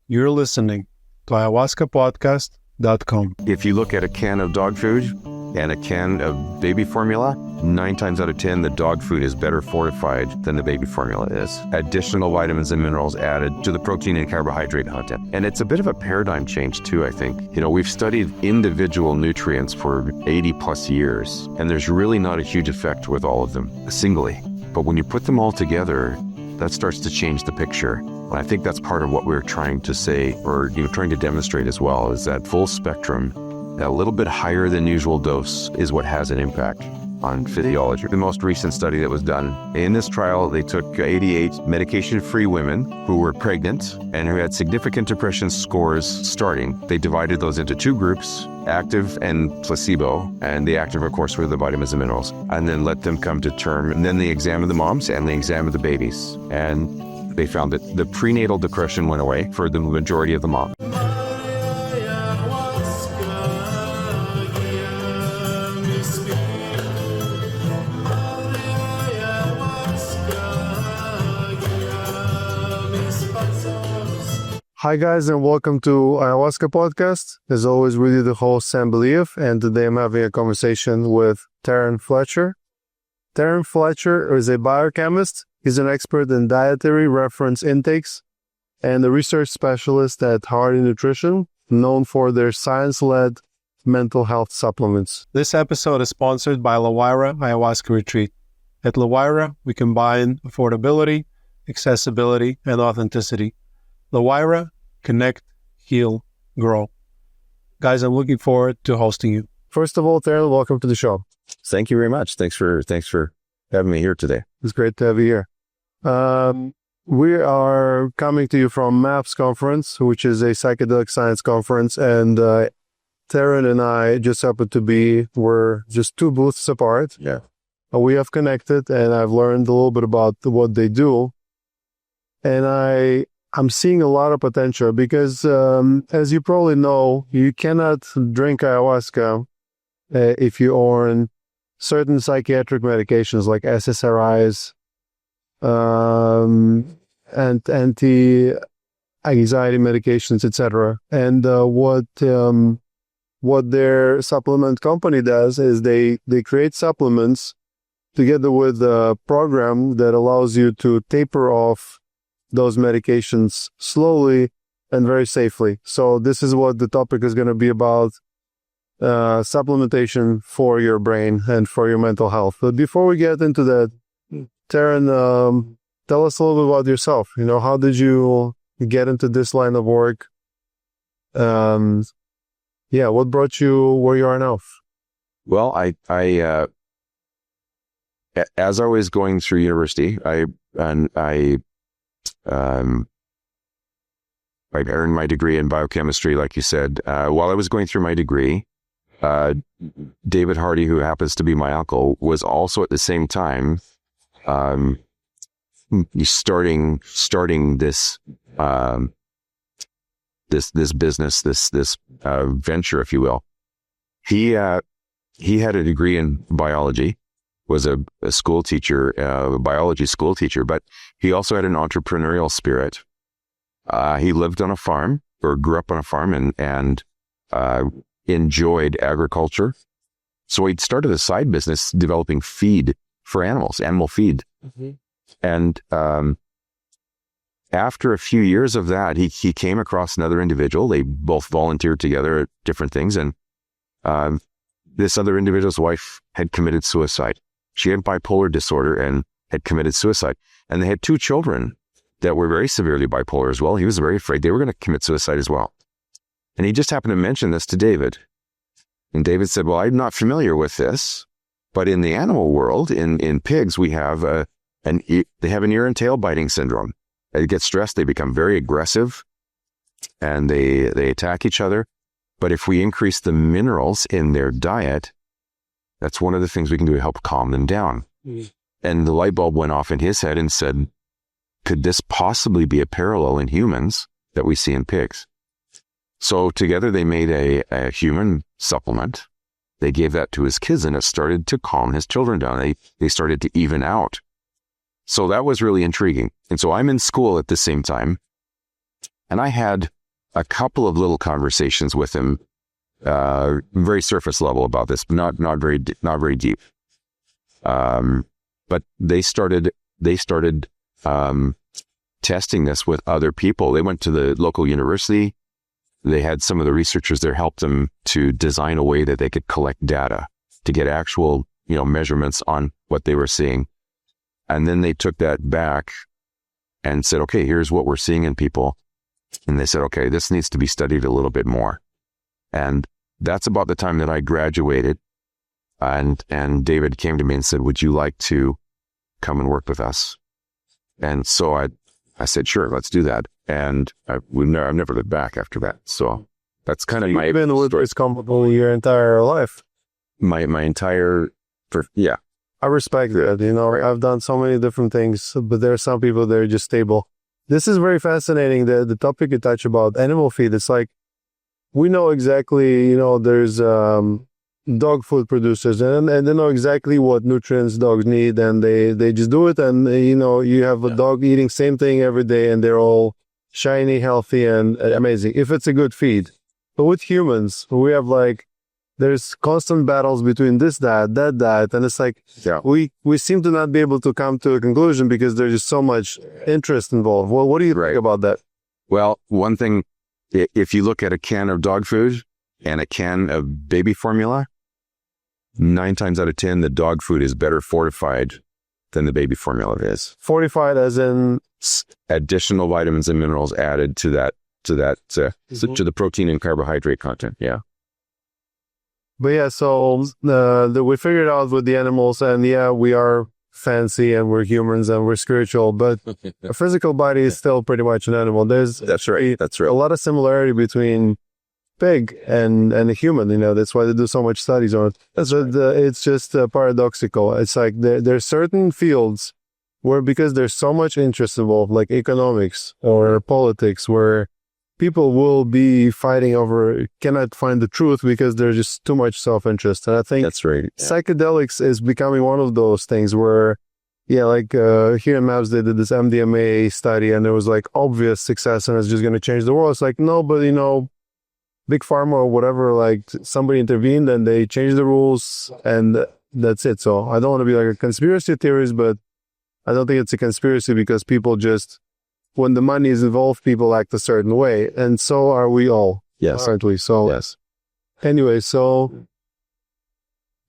You're listening to ayahuascapodcast.com. If you look at a can of dog food and a can of baby formula, 9 times out of 10, the dog food is better fortified than the baby formula is. Additional vitamins and minerals added to the protein and carbohydrate content. And it's a bit of a paradigm change too, I think. We've studied individual nutrients for 80 plus years, and there's really not a huge effect with all of them singly. But when you put them all together, that starts to change the picture. And I think that's part of what we're trying to say, or trying to demonstrate as well, is that full spectrum, a little bit higher than usual dose is what has an impact on physiology. The most recent study that was done, in this trial, they took 88 medication-free women who were pregnant and who had significant depression scores starting. They divided those into 2 groups, active and placebo, and the active, of course, were the vitamins and minerals, and then let them come to term. And then they examined the moms and they examined the babies. And they found that the prenatal depression went away for the majority of the moms. Hi guys, and welcome to Ayahuasca Podcast. As always, with you the host Sam Believ, and today I'm having a conversation with Taron Fletcher. Taron Fletcher is a biochemist. He's an expert in dietary reference intakes and a research specialist at Hardy Nutrition, known for their science-led mental health supplements. This episode is sponsored by LaWayra Ayahuasca Retreat. At LaWayra, we combine affordability, accessibility, and authenticity. LaWayra, connect, heal, grow. Guys, I'm looking forward to hosting you. First of all, Taron, welcome to the show. Thank you very much. Thanks for having me here today. It's great to have you here. We are coming to you from MAPS conference, which is a psychedelic science conference, and Taron and I just happened to we're just 2 booths apart. Yeah. We have connected, and I've learned a little bit about what they do, and I'm seeing a lot of potential because, as you probably know, you cannot drink ayahuasca if you are on certain psychiatric medications like SSRIs and anti-anxiety medications, etc. And what their supplement company does is they create supplements together with a program that allows you to taper off those medications slowly and very safely. So this is what the topic is going to be about, supplementation for your brain and for your mental health. But before we get into that, Taron, tell us a little bit about yourself. How did you get into this line of work? What brought you where you are now? Well, I as I was going through university, I earned my degree in biochemistry, like you said. While I was going through my degree, David Hardy, who happens to be my uncle, was also at the same time starting this this business, this venture, if you will. He had a degree in biology, was a school teacher, a biology school teacher, but he also had an entrepreneurial spirit. He lived on a farm, or grew up on a farm, and enjoyed agriculture. So he started a side business developing feed for animals, animal feed. Mm-hmm. And after a few years of that, he came across another individual. They both volunteered together at different things, and this other individual's wife had committed suicide. She had bipolar disorder and had committed suicide. And they had 2 children that were very severely bipolar as well. He was very afraid they were going to commit suicide as well. And he just happened to mention this to David. And David said, well, I'm not familiar with this, but in the animal world, in pigs, we have they have an ear and tail biting syndrome. They get stressed, they become very aggressive, and they attack each other. But if we increase the minerals in their diet, that's one of the things we can do to help calm them down. Mm. And the light bulb went off in his head and said, could this possibly be a parallel in humans that we see in pigs? So together they made a human supplement. They gave that to his kids, and it started to calm his children down. They started to even out. So that was really intriguing. And so I'm in school at the same time, and I had a couple of little conversations with him, very surface level about this, but not very deep. But they started testing this with other people. They went to the local university. They had some of the researchers there help them to design a way that they could collect data to get actual, measurements on what they were seeing. And then they took that back and said, okay, here's what we're seeing in people. And they said, okay, this needs to be studied a little bit more. And that's about the time that I graduated. And David came to me and said, would you like to come and work with us? And so I said, sure, let's do that. And I've never looked back after that. So that's kind of my... You've been with this company your entire life. My entire... Yeah. I respect that. I've done so many different things, but there are some people that are just stable. This is very fascinating, the topic you touch about animal feed. It's like, we know exactly, there's dog food producers and they know exactly what nutrients dogs need, and they just do it. And, you have a dog eating same thing every day and they're all shiny, healthy, and amazing if it's a good feed. But with humans, we have there's constant battles between that, and it's like, we seem to not be able to come to a conclusion because there's just so much interest involved. Well, what do you think about that? Well, one thing, if you look at a can of dog food and a can of baby formula, 9 times out of 10, the dog food is better fortified than the baby formula is. Fortified as in? Additional vitamins and minerals added to the protein and carbohydrate content. Yeah. But yeah, so we figured out with the animals, and we are fancy and we're humans and we're spiritual, but a physical body is still pretty much an animal. That's right. A lot of similarity between pig and a human. That's why they do so much studies on it. It's just paradoxical. It's like there's certain fields where, because there's so much interest involved, like economics or politics, where people will be fighting over, cannot find the truth because there's just too much self-interest. And I think that's right. Yeah. Psychedelics is becoming one of those things where, here in MAPS, they did this MDMA study and there was obvious success and it's just going to change the world. It's like, no, but big pharma or whatever, somebody intervened and they changed the rules and that's it. So I don't want to be a conspiracy theorist, but I don't think it's a conspiracy because people just, when the money is involved, people act a certain way. And so are we all. Yes. Aren't we? So, yes. Anyway, so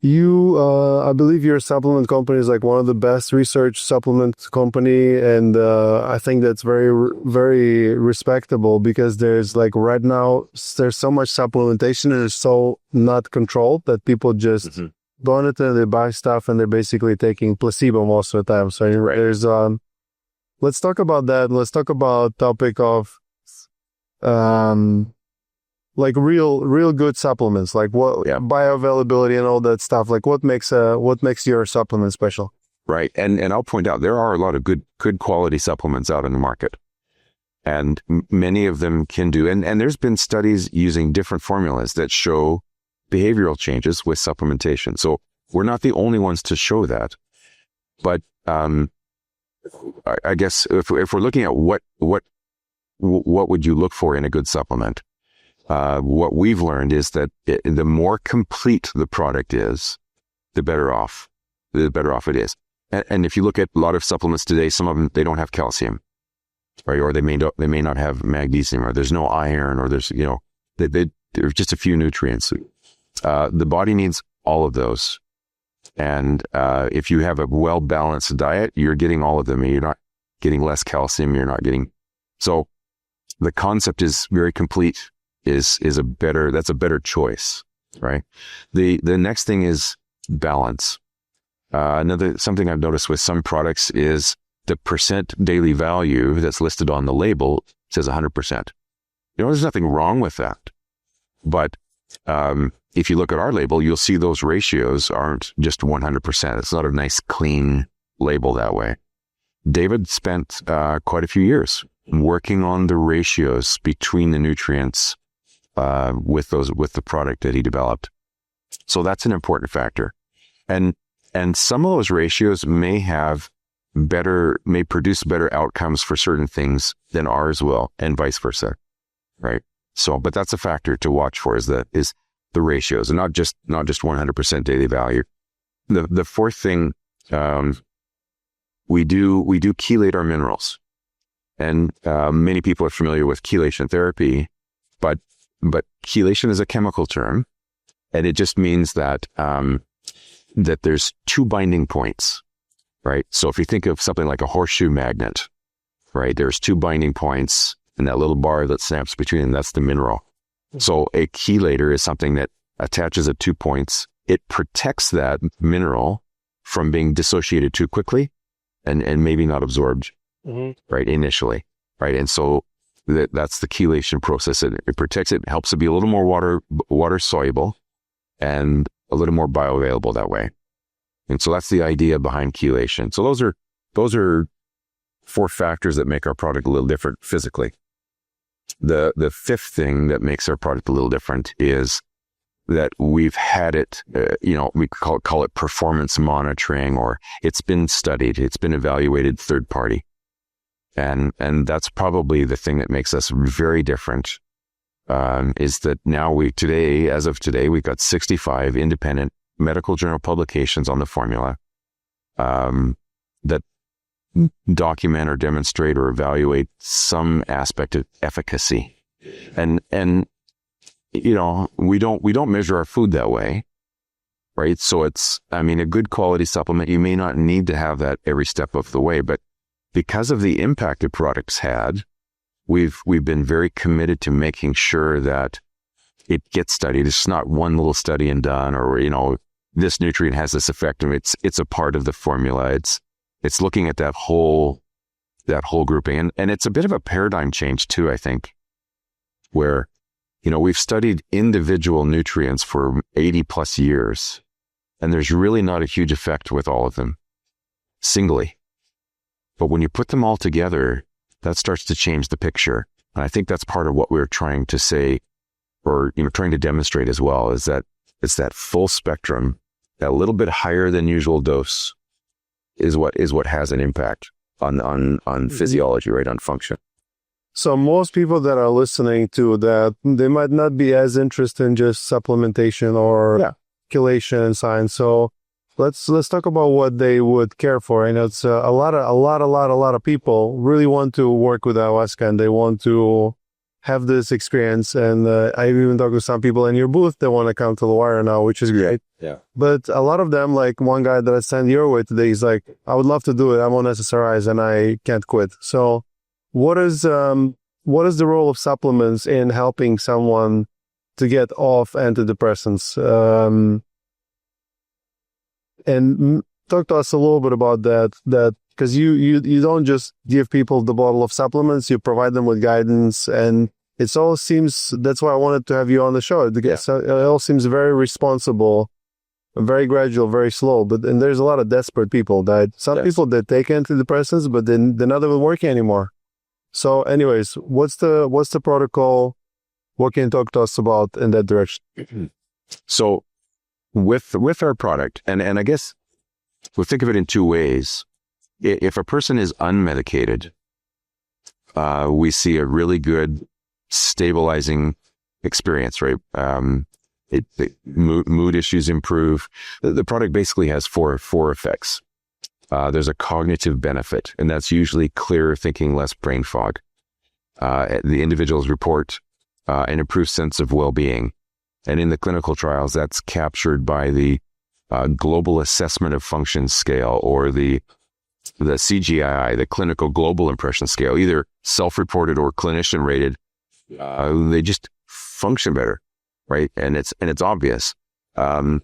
you, I believe your supplement company is one of the best research supplement company. And I think that's very, very respectable because there's right now, there's so much supplementation and it's so not controlled that people just go on it and they buy stuff and they're basically taking placebo most of the time. So there's, let's talk about that. Let's talk about topic of, real good supplements, what bioavailability and all that stuff. What makes your supplement special? Right. And I'll point out, there are a lot of good quality supplements out in the market, and many of them can do, and there's been studies using different formulas that show behavioral changes with supplementation. So we're not the only ones to show that, but, I guess if we're looking at what would you look for in a good supplement, what we've learned is that the more complete the product is, the better off it is. And if you look at a lot of supplements today, some of them, they don't have calcium, right? Or they may not have magnesium, or there's no iron, or there's there's just a few nutrients. The body needs all of those. And if you have a well-balanced diet, you're getting all of them. You're not getting less calcium. You're not getting... So the concept is very complete, that's a better choice, right? The next thing is balance. Something I've noticed with some products is the percent daily value that's listed on the label says 100%. There's nothing wrong with that. But if you look at our label, you'll see those ratios aren't just 100%. It's not a nice, clean label that way. David spent quite a few years working on the ratios between the nutrients with the product that he developed. So that's an important factor. And some of those ratios may produce better outcomes for certain things than ours will, and vice versa, right? So, but that's a factor to watch for is the ratios, and not just 100% daily value. The fourth thing, we do chelate our minerals, and many people are familiar with chelation therapy, but chelation is a chemical term, and it just means that that there's two binding points, right? So if you think of something like a horseshoe magnet, right, there's two binding points, and that little bar that snaps between them, that's the mineral. So a chelator is something that attaches at 2 points. It protects that mineral from being dissociated too quickly and maybe not absorbed, right, initially, right? And so that's the chelation process. It protects it, helps it be a little more water soluble and a little more bioavailable that way. And so that's the idea behind chelation. So those are 4 factors that make our product a little different physically. The fifth thing that makes our product a little different is that we've had it, we call it performance monitoring, or it's been studied, it's been evaluated third party. And that's probably the thing that makes us very different, is that now as of today, we've got 65 independent medical journal publications on the formula, that document or demonstrate or evaluate some aspect of efficacy. And we don't measure our food that way, right? So it's, a good quality supplement, you may not need to have that every step of the way, but because of the impact the product's had, we've been very committed to making sure that it gets studied. It's not one little study and done, or, this nutrient has this effect, and it's a part of the formula. It's looking at that whole grouping. And it's a bit of a paradigm change too, I think, where, we've studied individual nutrients for 80 plus years, and there's really not a huge effect with all of them singly. But when you put them all together, that starts to change the picture. And I think that's part of what we're trying to say, or, trying to demonstrate as well, is that it's that full spectrum, that little bit higher than usual dose is what has an impact on physiology, right, on function. So most people that are listening to that, they might not be as interested in just supplementation or chelation and science. So let's talk about what they would care for. And it's a lot of people really want to work with ayahuasca, and they want to have this experience. And I've even talked to some people in your booth that want to come to LaWayra now, which is great. Yeah. But a lot of them, like one guy that I sent your way today, he's like, I would love to do it. I'm on SSRIs and I can't quit. So what is the role of supplements in helping someone to get off antidepressants? And talk to us a little bit about that because you don't just give people the bottle of supplements, you provide them with guidance, and that's why I wanted to have you on the show. It all seems very responsible, very gradual, very slow, and there's a lot of desperate people people that take antidepressants, but then they're not even working anymore. So anyways, what's the protocol? What can you talk to us about in that direction? So with our product, and I guess we'll think of it in 2 ways. If a person is unmedicated, we see a really good stabilizing experience, right? Mood issues improve. The product basically has four effects. There's a cognitive benefit, and that's usually clearer thinking, less brain fog. The individuals report an improved sense of well-being. And in the clinical trials, that's captured by the Global Assessment of Function Scale, or the CGI, the Clinical Global Impression Scale, either self-reported or clinician rated. They just function better, right? And it's obvious. The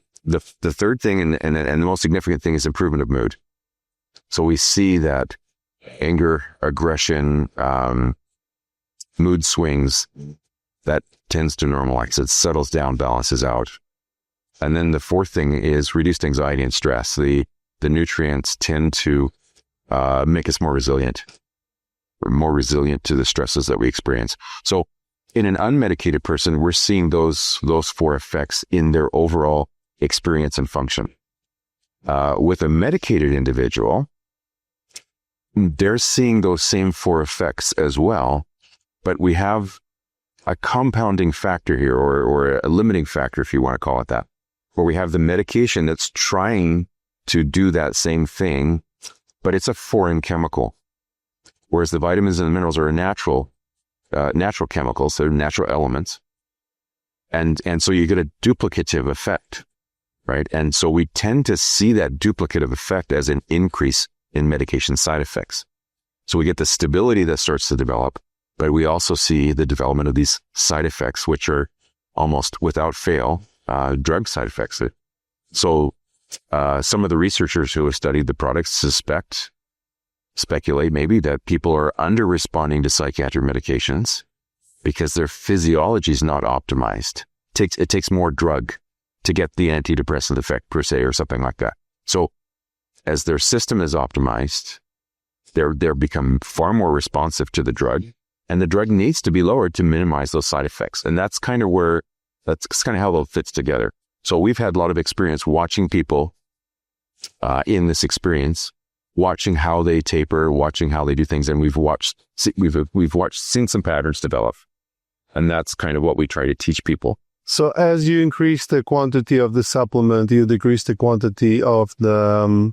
third thing and the most significant thing is improvement of mood. So we see that anger, aggression, mood swings, that tends to normalize. It settles down, balances out. And then the fourth thing is reduced anxiety and stress. The nutrients tend to make us more resilient to the stresses that we experience. So in an unmedicated person, we're seeing those 4 effects in their overall experience and function. With a medicated individual, they're seeing those same 4 effects as well, but we have a compounding factor here, or a limiting factor, if you want to call it that, where we have the medication that's trying to do that same thing, but it's a foreign chemical. Whereas the vitamins and the minerals are natural chemicals, they're natural elements. And so you get a duplicative effect, right? And so we tend to see that duplicative effect as an increase in medication side effects. So we get the stability that starts to develop, but we also see the development of these side effects, which are almost without fail, drug side effects. So some of the researchers who have studied the products speculate maybe that people are under-responding to psychiatric medications because their physiology is not optimized. It takes more drug to get the antidepressant effect per se, or something like that. So as their system is optimized, they're become far more responsive to the drug, and the drug needs to be lowered to minimize those side effects. And that's kind of how it fits together. So we've had a lot of experience watching people in this experience, watching how they taper, watching how they do things, and we've seen some patterns develop, and that's kind of what we try to teach people. So as you increase the quantity of the supplement, you decrease the quantity of the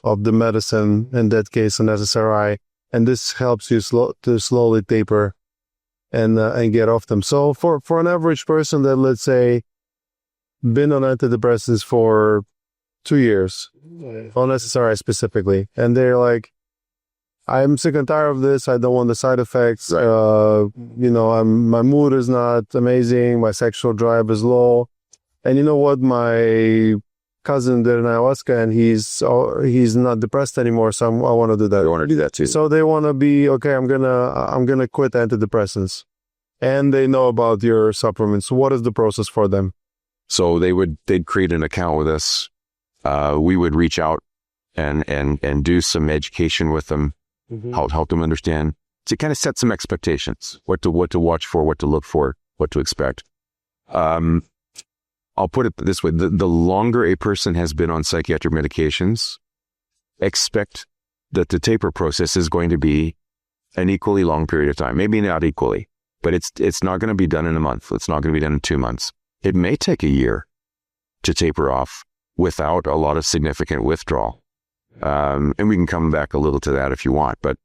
medicine, in that case an SSRI, and this helps you to slowly taper and get off them. So for an average person that, let's say, been on antidepressants for 2 years, on SSRI specifically, and they're like, I'm sick and tired of this, I don't want the side effects, right. My mood is not amazing, my sexual drive is low, and you know what, my cousin did an ayahuasca and he's not depressed anymore, so I want to do that. They want to do that too. So they want to be, okay, I'm gonna quit antidepressants, and they know about your supplements. What is the process for them? So they'd create an account with us. We would reach out and do some education with them, help them understand, to kind of set some expectations, what to watch for, what to look for, what to expect. I'll put it this way: the longer a person has been on psychiatric medications, expect that the taper process is going to be an equally long period of time. Maybe not equally, but it's not going to be done in a month. It's not going to be done in 2 months. It may take a year to taper off without a lot of significant withdrawal. And we can come back a little to that if you want, but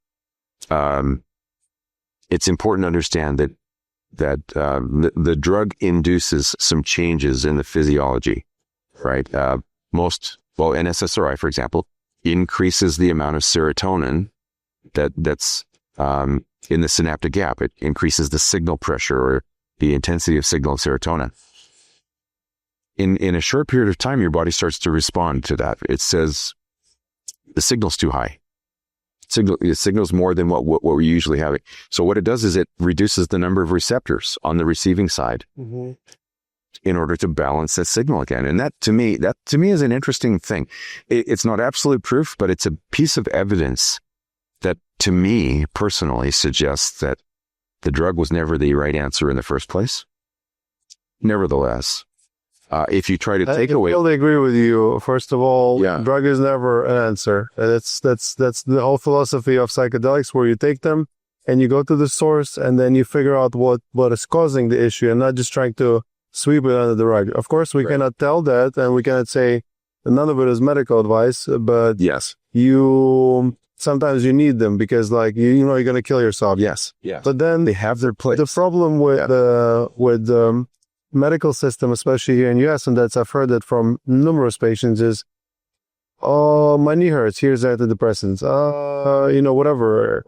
it's important to understand that the drug induces some changes in the physiology, right? An SSRI, for example, increases the amount of serotonin that's in the synaptic gap. It increases the signal pressure, or the intensity of signal of serotonin. In a short period of time, your body starts to respond to that. It says the signal's too high. It signals more than what we're usually having. So what it does is it reduces the number of receptors on the receiving side in order to balance that signal again. And that to me is an interesting thing. It's not absolute proof, but it's a piece of evidence that, to me personally, suggests that the drug was never the right answer in the first place. Nevertheless, if you try to take away, I totally agree with you. First of all, drug is never an answer. That's the whole philosophy of psychedelics, where you take them and you go to the source, and then you figure out what is causing the issue, and not just trying to sweep it under the rug. Of course, we cannot tell that, and we cannot say none of it is medical advice. But sometimes you need them, because you're going to kill yourself. Yes. But then they have their place. The problem with medical system, especially here in US, and I've heard that from numerous patients, is, oh, my knee hurts, here's antidepressants, whatever,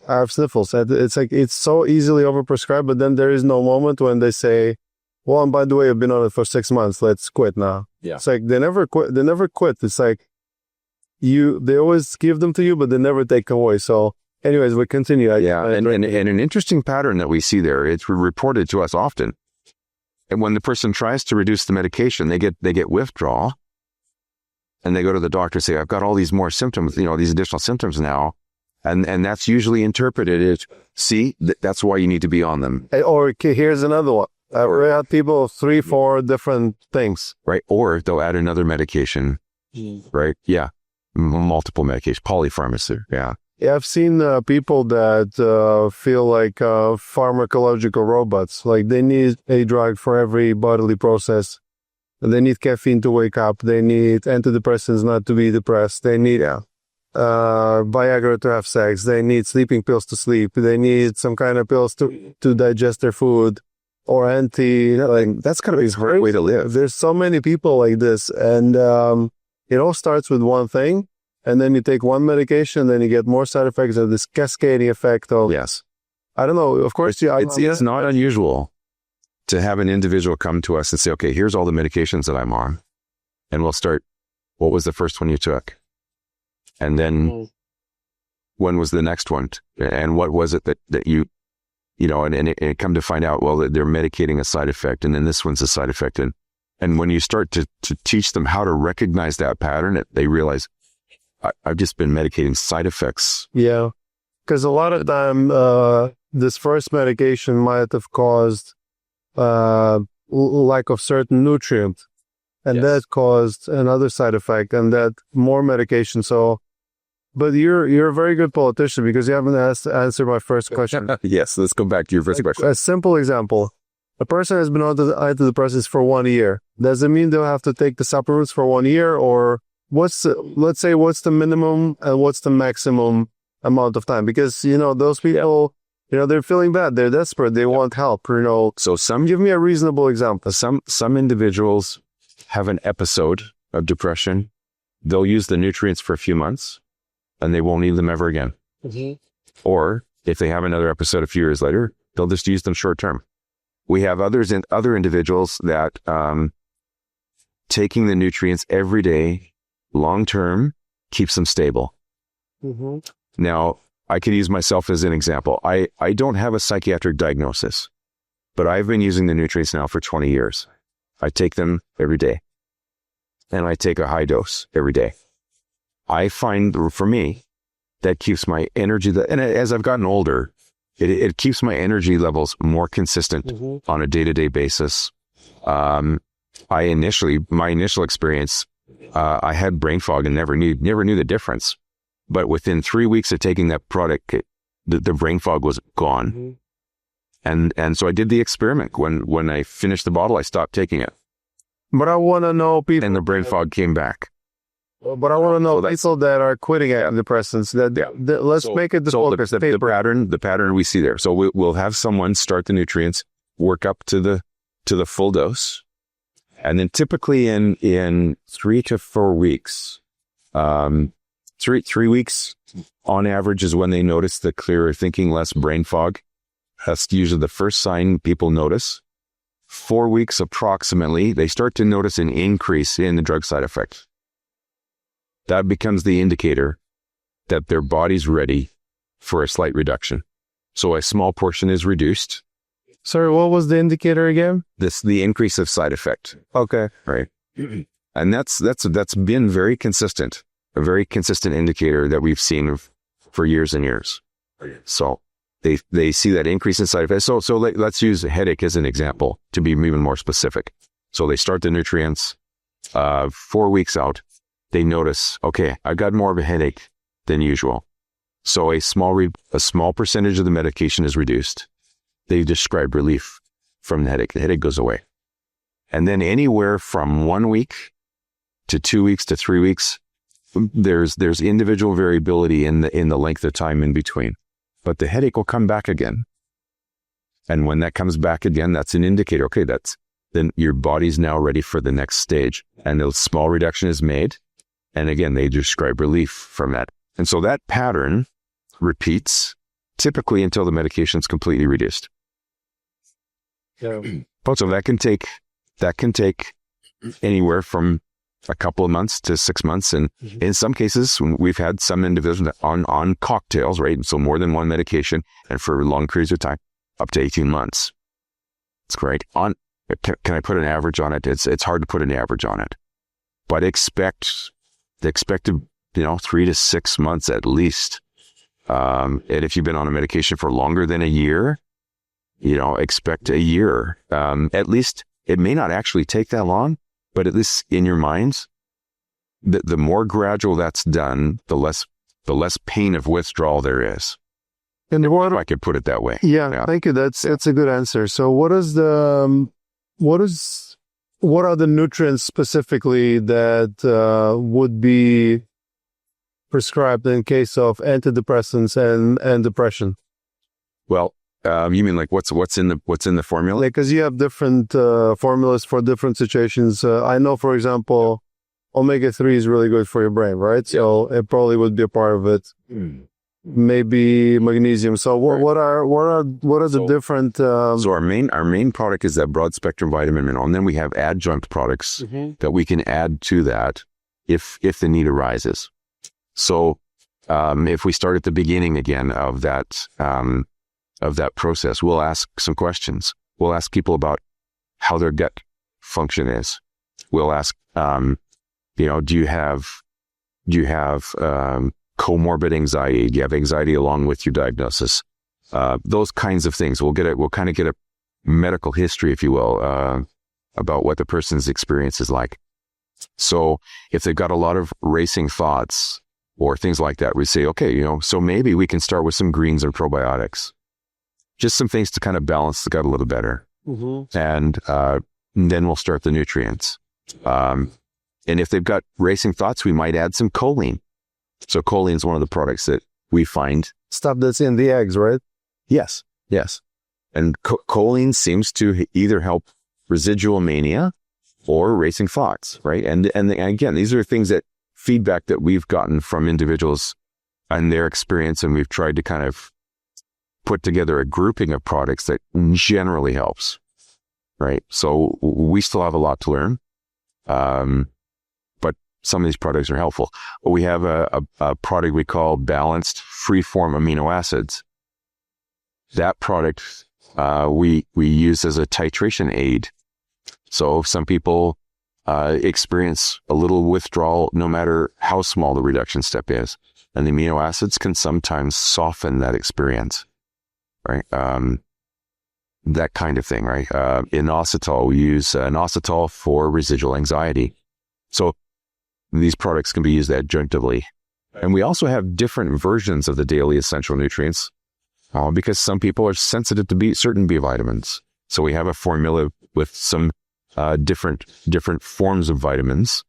I have sniffles. It's so easily overprescribed, but then there is no moment when they say, well, and by the way, I've been on it for 6 months, let's quit now. It's like they never quit. It's like they always give them to you, but they never take them away. So anyways, we continue. And an interesting pattern that we see there, it's reported to us often. And when the person tries to reduce the medication, they get withdrawal, and they go to the doctor and say, I've got all these more symptoms, these additional symptoms now. And that's usually interpreted as, that's why you need to be on them. Or here's another one. We had people 3-4 different things. Right. Or they'll add another medication. Right. Yeah. Multiple medications, polypharmacy. Yeah. Yeah, I've seen people that feel like pharmacological robots. Like they need a drug for every bodily process. They need caffeine to wake up. They need antidepressants not to be depressed. They need Viagra to have sex. They need sleeping pills to sleep. They need some kind of pills to digest their food, or like That's kind of a hard way to live. there's so many people like this, and it all starts with one thing, and then you take one medication, then you get more side effects of this cascading effect of, Yes. I don't know, of course, It's not unusual to have an individual come to us and say, okay, here's all the medications that I'm on. And we'll start, what was the first one you took? And then when was the next one? And what was it that you know, and it come to find out, well, that they're medicating a side effect, and then this one's a side effect. And when you start to teach them how to recognize that pattern, they realize, I've just been medicating side effects. Yeah, because a lot of time, this first medication might have caused lack of certain nutrient, and that caused another side effect, and that more medication. So, but you're a very good politician, because you haven't answered my first question. Yes, let's go back to your first question. A simple example: a person has been on the antidepressants for 1 year. Does it mean they'll have to take the supplements for 1 year, or what's the minimum and what's the maximum amount of time? Because those people, they're feeling bad, they're desperate, they want help. So Give me a reasonable example. Some individuals have an episode of depression. They'll use the nutrients for a few months, and they won't need them ever again. Mm-hmm. Or if they have another episode a few years later, they'll just use them short term. We have other individuals that taking the nutrients every day, long term, keeps them stable. Mm-hmm. Now, I could use myself as an example. I don't have a psychiatric diagnosis, but I've been using the nutrients now for 20 years. I take them every day, and I take a high dose every day. I find, for me, that keeps my energy, and as I've gotten older, it keeps my energy levels more consistent on a day-to-day basis. My initial experience, I had brain fog and never knew the difference. But within 3 weeks of taking that product, the brain fog was gone. And so I did the experiment. When I finished the bottle, I stopped taking it. But I want to know people. And the brain fog came back. But I want to know people that are quitting antidepressants. Let's make it the focus. The pattern we see there. So we'll have someone start the nutrients, work up to the full dose, and then typically in 3 to 4 weeks, 3 weeks on average is when they notice the clearer thinking, less brain fog. That's usually the first sign people notice. 4 weeks approximately, they start to notice an increase in the drug side effects. That becomes the indicator that their body's ready for a slight reduction. So a small portion is reduced. Sorry, what was the indicator again? The increase of side effect. Okay. Right. And that's been very consistent, a very consistent indicator that we've seen for years and years. So they see that increase in side effects. So let's use a headache as an example to be even more specific. So they start the nutrients, 4 weeks out. They notice, okay, I got more of a headache than usual. So a small percentage of the medication is reduced. They describe relief from the headache. The headache goes away. And then anywhere from 1 week to 2 weeks to 3 weeks, there's individual variability in the length of time in between. But the headache will come back again. And when that comes back again, that's an indicator. Okay, then your body's now ready for the next stage. And a small reduction is made. And again, they describe relief from that. And so that pattern repeats typically until the medication's completely reduced. Yeah. So that can take anywhere from a couple of months to 6 months. And in some cases, we've had some individuals on cocktails, right? So more than one medication, and for long periods of time, up to 18 months. It's great. Can I put an average on it? It's hard to put an average on it, but expect 3 to 6 months at least. And if you've been on a medication for longer than a year, expect a year. At least it may not actually take that long, but at least in your minds, the more gradual that's done, the less the less pain of withdrawal there is. And If I could put it that way. yeah, thank you. That's a good answer. So what are the nutrients specifically that would be prescribed in case of antidepressants and depression? Well, you mean like what's in the formula? Because you have different formulas for different situations. I know, for example, omega-3 is really good for your brain, right? So it probably would be a part of it. Maybe magnesium. So what are the different? So our main product is that broad spectrum vitamin mineral, and then we have adjunct products that we can add to that if the need arises. So if we start at the beginning again of that process, we'll ask some questions. We'll ask people about how their gut function is. We'll ask, do you have comorbid anxiety? Do you have anxiety along with your diagnosis? Those kinds of things. We'll kind of get a medical history, if you will, about what the person's experience is like. So if they've got a lot of racing thoughts or things like that, we say, okay, so maybe we can start with some greens or probiotics. Just some things to kind of balance the gut a little better. And then we'll start the nutrients. And if they've got racing thoughts, we might add some choline. So choline is one of the products that we find. Stuff that's in the eggs, right? Yes. And choline seems to either help residual mania or racing thoughts, right? And again, these are things that feedback that we've gotten from individuals and their experience, and we've tried to kind of put together a grouping of products that generally helps, right? So we still have a lot to learn. But some of these products are helpful. We have a product we call balanced free-form amino acids. That product we use as a titration aid. So some people experience a little withdrawal no matter how small the reduction step is. And the amino acids can sometimes soften that experience, right? That kind of thing, right? Inositol, we use inositol for residual anxiety. So these products can be used adjunctively. And we also have different versions of the daily essential nutrients because some people are sensitive to certain B vitamins. So we have a formula with some different forms of vitamins.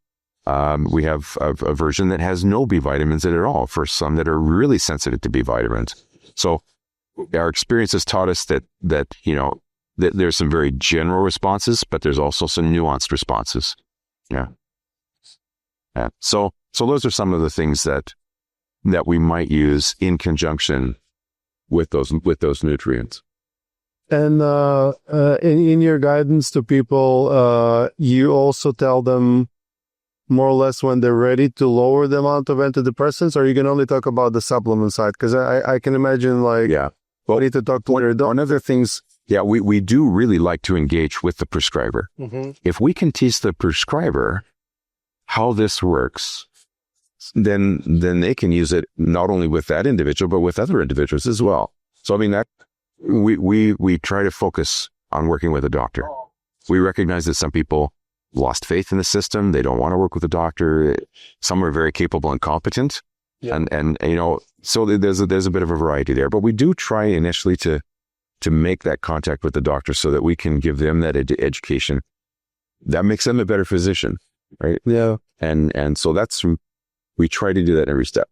We have a version that has no B vitamins in it at all for some that are really sensitive to B vitamins. So our experience has taught us that there's some very general responses, but there's also some nuanced responses. Yeah. So those are some of the things that we might use in conjunction with those nutrients. And in your guidance to people, you also tell them more or less when they're ready to lower the amount of antidepressants, or you can only talk about the supplement side? Because I can imagine we need to talk to their doctor. One of the things, we do really like to engage with the prescriber. If we can teach the prescriber how this works, then they can use it not only with that individual, but with other individuals as well. So, I mean, that we try to focus on working with a doctor. We recognize that some people lost faith in the system. They don't want to work with a doctor. Some are very capable and competent. Yeah. And so there's a bit of a variety there, but we do try initially to make that contact with the doctor so that we can give them that education that makes them a better physician, right? Yeah. And so we try to do that every step.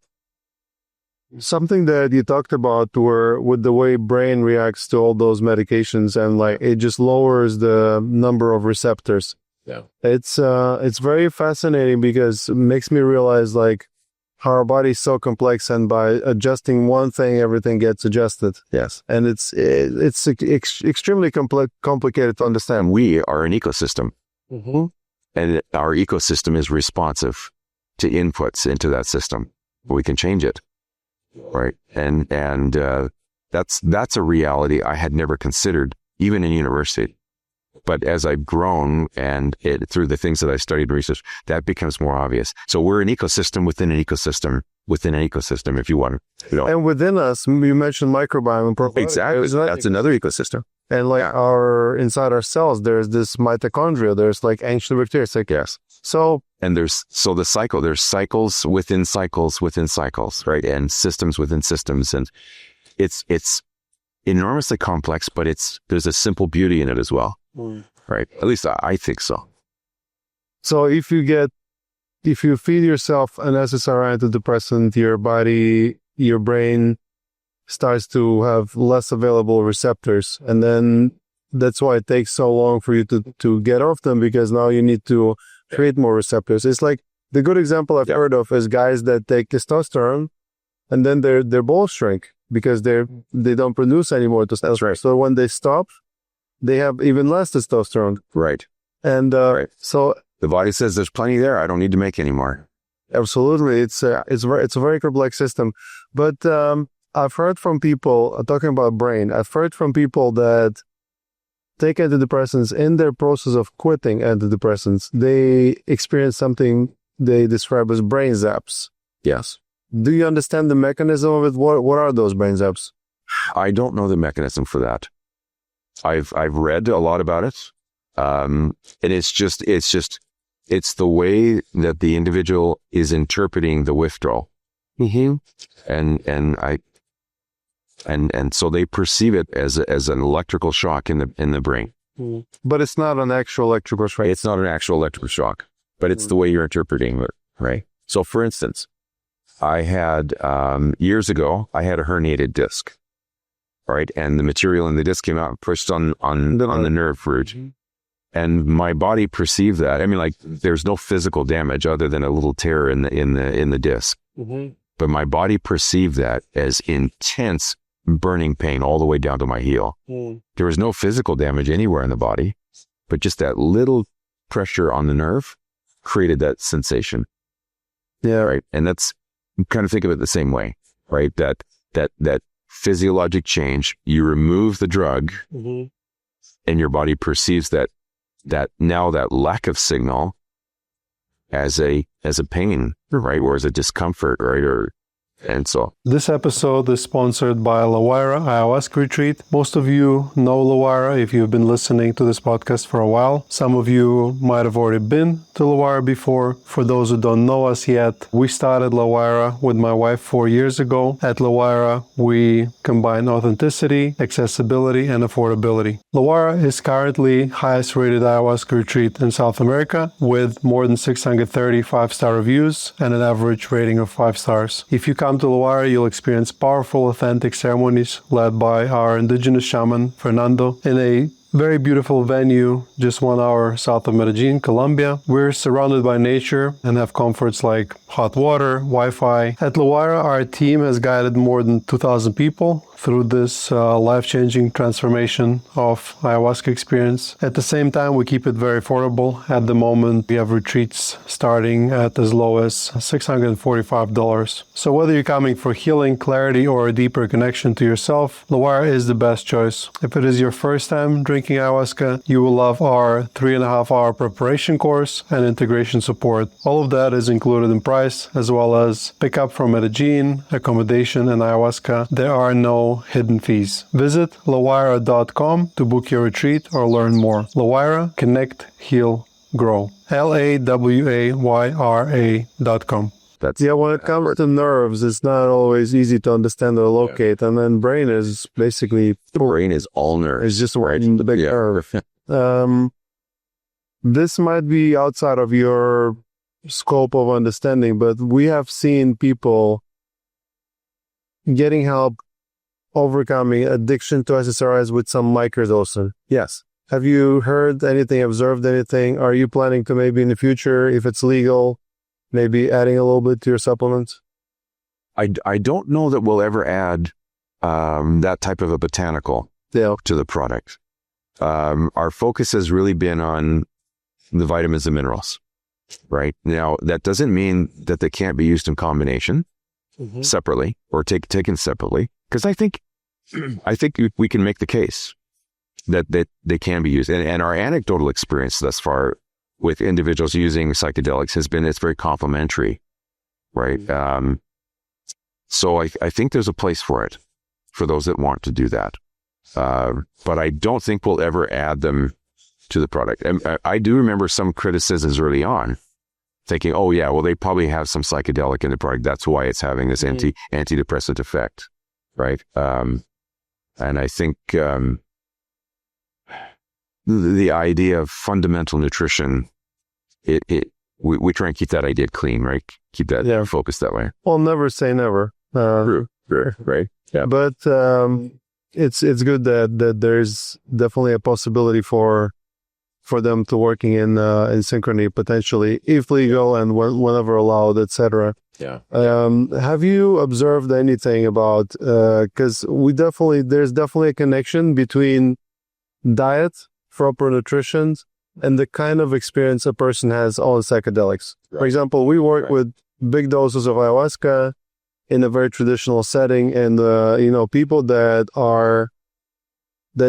Something that you talked about were with the way brain reacts to all those medications, and it just lowers the number of receptors. Yeah. It's very fascinating because it makes me realize how our body is so complex, and by adjusting one thing, everything gets adjusted. Yes. And it's extremely complicated to understand. We are an ecosystem. And our ecosystem is responsive to inputs into that system. We can change it. Right. And that's a reality I had never considered, even in university. But as I've grown and through the things that I studied and researched, that becomes more obvious. So we're an ecosystem within an ecosystem within an ecosystem, if you want to. And within us, you mentioned microbiome and probiotics. Exactly. That's another ecosystem. And inside our cells, there's this mitochondria. There's ancient bacteria. Yes. So so the cycle, there's cycles within cycles within cycles, right? And systems within systems. And it's enormously complex, but there's a simple beauty in it as well. Right? At least I think so. So if you feed yourself an SSRI antidepressant, your brain starts to have less available receptors. And then that's why it takes so long for you to get off them, because now you need to create more receptors. It's like the good example I've heard of is guys that take testosterone and then their balls shrink because they don't produce any more testosterone. That's right. So when they stop, they have even less testosterone. Right. And so the body says there's plenty there. I don't need to make any more. Absolutely. It's a very complex system. But I've heard from people, talking about brain, I've heard from people that take antidepressants in their process of quitting antidepressants, they experience something they describe as brain zaps. Yes. Do you understand the mechanism of it? What are those brain zaps? I don't know the mechanism for that. I've read a lot about it. And it's the way that the individual is interpreting the withdrawal. Mm-hmm. And so they perceive it as an electrical shock in the brain. Mm. But it's not an actual electrical shock. It's not an actual electrical shock, but it's the way you're interpreting it, right? So for instance, I had, years ago, I had a herniated disc, right? And the material in the disc came out and pushed on the nerve root. Mm-hmm. And my body perceived that. I mean, like, there's no physical damage other than a little tear in the disc. Mm-hmm. But my body perceived that as intense burning pain all the way down to my heel. Mm. There was no physical damage anywhere in the body, but just that little pressure on the nerve created that sensation. Yeah. Right. And that's, kind of think of it the same way, right? That physiologic change, you remove the drug, mm-hmm. and your body perceives that now that lack of signal as a pain, right? Or as a discomfort, right? And so this episode is sponsored by LaWayra Ayahuasca Retreat. Most of you know LaWayra if you've been listening to this podcast for a while. Some of you might have already been to LaWayra before. For those who don't know us yet, we started LaWayra with my wife 4 years ago. At LaWayra, we combine authenticity, accessibility, and affordability. LaWayra is currently highest rated ayahuasca retreat in South America with more than 630 5-star reviews and an average rating of 5 stars. If you come to LaWayra, you'll experience powerful, authentic ceremonies led by our indigenous shaman, Fernando, in a very beautiful venue just 1 hour south of Medellin, Colombia. We're surrounded by nature and have comforts like hot water, Wi-Fi. At LaWayra, our team has guided more than 2,000 people through this life-changing transformation of ayahuasca experience. At the same time, we keep it very affordable. At the moment, we have retreats starting at as low as $645. So whether you're coming for healing, clarity, or a deeper connection to yourself, LaWayra is the best choice. If it is your first time drinking ayahuasca, you will love our 3.5-hour preparation course and integration support. All of that is included in price, as well as pickup from Medellin, accommodation, and ayahuasca. There are no hidden fees. Visit lawayra.com to book your retreat or learn more. LaWayra, connect, heal, grow. LAWAYRA.com. When it comes to nerves, it's not always easy to understand or locate. And then brain is basically... The brain is all nerve. It's just the big nerve. This might be outside of your scope of understanding, but we have seen people getting help overcoming addiction to SSRIs with some microdosing. Yes. Have you heard anything, observed anything? Are you planning to maybe in the future, if it's legal, maybe adding a little bit to your supplements? I don't know that we'll ever add that type of a botanical to the product. Our focus has really been on the vitamins and minerals, right? Now, that doesn't mean that they can't be used in combination, mm-hmm. separately, or taken separately, because I think we can make the case that they can be used. And our anecdotal experience thus far with individuals using psychedelics it's very complementary, right? Mm-hmm. So I think there's a place for it, for those that want to do that. But I don't think we'll ever add them to the product. And I do remember some criticisms early on thinking, oh yeah, well, they probably have some psychedelic in the product. That's why it's having this antidepressant effect, right? And I think the idea of fundamental nutrition, we try and keep that idea clean, right? Keep that focused that way. Well, never say never. True, right? Yeah. But it's good that there's definitely a possibility for them to working in synchrony potentially, if legal and whenever allowed, etc. Yeah. Have you observed anything about? Because there's definitely a connection between diet, proper nutrition, and the kind of experience a person has on psychedelics. Right. For example, we work with big doses of ayahuasca in a very traditional setting, and people that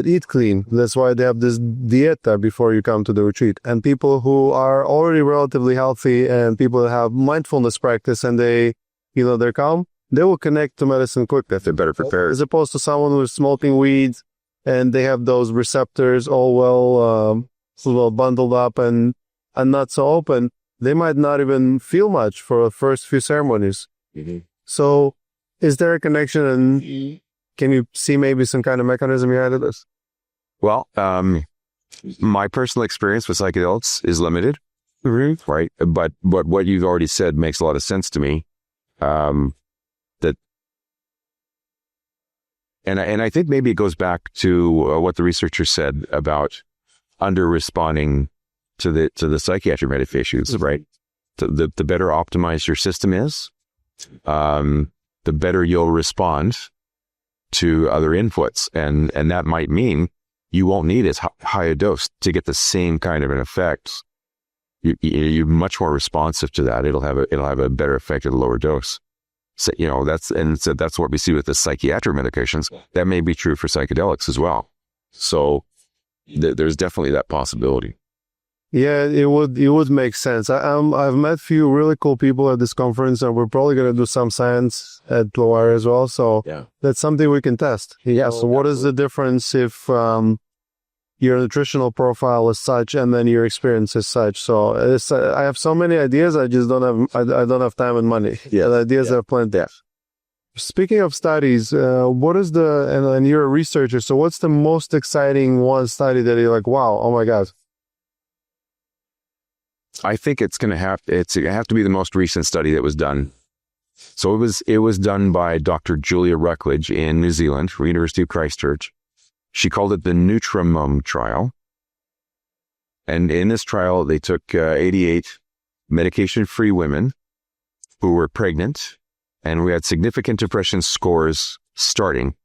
eat clean. That's why they have this dieta before you come to the retreat. And people who are already relatively healthy, and people that have mindfulness practice, and they're calm, they will connect to medicine quickly. They're better prepared. As opposed to someone who's smoking weed and they have those receptors all well bundled up and not so open. They might not even feel much for the first few ceremonies. Mm-hmm. So is there a connection, and can you see maybe some kind of mechanism behind this? Well, my personal experience with psychedelics is limited, right? But what you've already said makes a lot of sense to me. And I think maybe it goes back to what the researcher said about under-responding to the psychiatric medications, right? The better optimized your system is, the better you'll respond to other inputs. And that might mean you won't need as high a dose to get the same kind of an effect. You're much more responsive to that. It'll have a better effect at a lower dose. So, that's what we see with the psychiatric medications. That may be true for psychedelics as well. So there's definitely that possibility. Yeah, it would make sense. I've met few really cool people at this conference, and we're probably going to do some science at LaWayra as well. So that's something we can test. Yeah. So what is the difference if your nutritional profile is such, and then your experience is such? So I have so many ideas. I just don't have time and money. Yeah, the ideas are plenty. Speaking of studies, what is and you're a researcher, so what's the most exciting one study that you're like, wow, oh my God? I think it's going to have to be the most recent study that was done. So it was done by Dr. Julia Ruckledge in New Zealand, University of Christchurch. She called it the Nutritional trial. And in this trial, they took 88 medication-free women who were pregnant, and we had significant depression scores starting.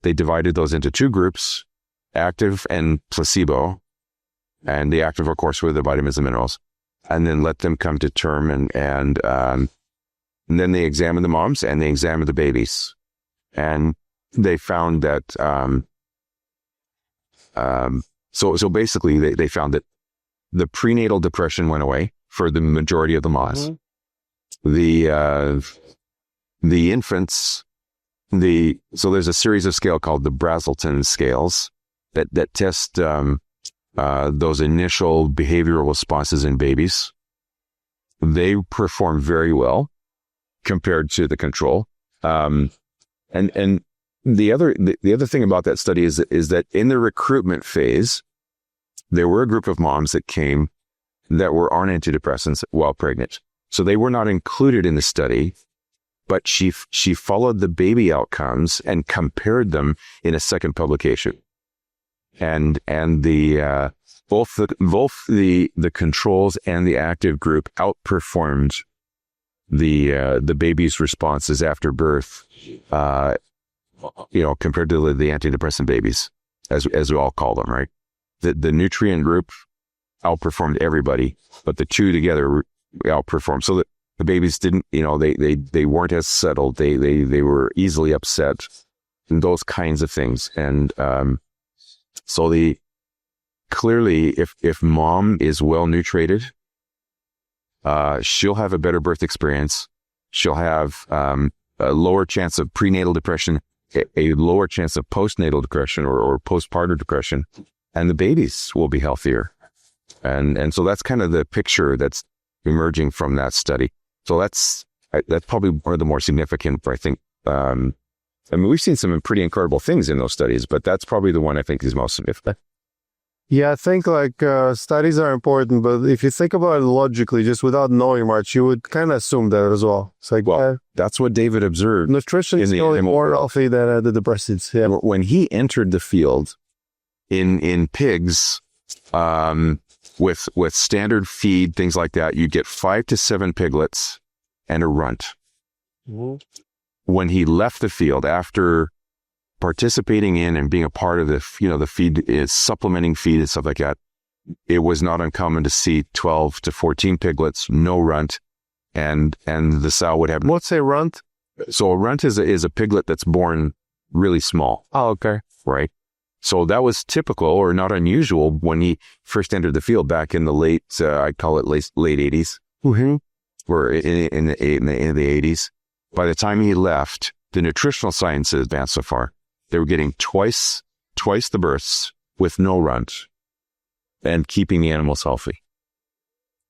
They divided those into two groups, active and placebo. And the active, of course, were the vitamins and minerals. And then let them come to term, and then they examined the moms and they examined the babies, and they found that so basically they found that the prenatal depression went away for the majority of the moms. Mm-hmm. The infants, so there's a series of scale called the Brazelton scales that test those initial behavioral responses in babies. They perform very well compared to the control. And the other thing about that study is that in the recruitment phase, there were a group of moms that came that were on antidepressants while pregnant. So they were not included in the study, but she followed the baby outcomes and compared them in a second publication. And both the controls and the active group outperformed the baby's responses after birth, compared to the antidepressant babies, as we all call them, right? The nutrient group outperformed everybody, but the two together outperformed. So that the babies didn't, they weren't as settled. They were easily upset, and those kinds of things. And so clearly, if mom is well nutrated, she'll have a better birth experience. She'll have a lower chance of prenatal depression, a lower chance of postnatal depression or postpartum depression, and the babies will be healthier. And so that's kind of the picture that's emerging from that study. So that's probably one of the more significant, I think. I mean, we've seen some pretty incredible things in those studies, but that's probably the one I think is most significant. Yeah, I think studies are important, but if you think about it logically, just without knowing much, you would kind of assume that as well. It's like, well, that's what David observed. Nutrition is really more healthy than antidepressants. Yeah. When he entered the field in pigs, with standard feed, things like that, you get 5 to 7 piglets and a runt. Mm-hmm. When he left the field after participating in and being a part of the feed is supplementing feed and stuff like that, it was not uncommon to see 12 to 14 piglets, no runt, and the sow would have. What's a runt? So a runt is a piglet that's born really small. Oh, okay. Right. So that was typical or not unusual when he first entered the field back in the late, I'd call it late 80s. Mm-hmm. Or in the 80s. By the time he left, the nutritional science has advanced so far. They were getting twice the births with no runt and keeping the animals healthy.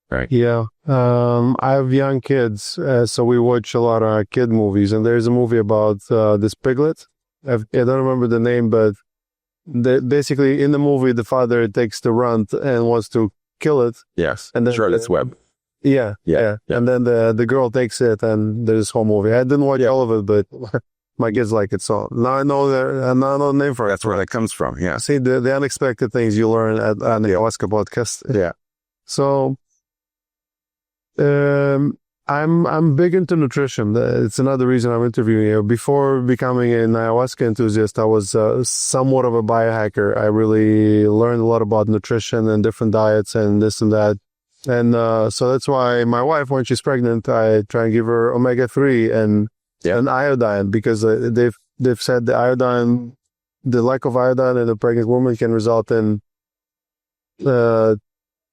Right. Yeah. I have young kids, so we watch a lot of kid movies, and there's a movie about this piglet. I don't remember the name, but basically in the movie, the father takes the runt and wants to kill it. Yes. And then Charlotte's Web. Yeah. And then the girl takes it, and there's this whole movie. I didn't watch all of it, but my kids like it. So now I know the name for it. That's where that comes from. Yeah. See the unexpected things you learn at the ayahuasca podcast. Yeah. So, I'm big into nutrition. It's another reason I'm interviewing you. Before becoming an ayahuasca enthusiast, I was somewhat of a biohacker. I really learned a lot about nutrition and different diets and this and that. And so that's why my wife, when she's pregnant, I try and give her omega-3 and iodine, because they've said the lack of iodine in a pregnant woman can result in 10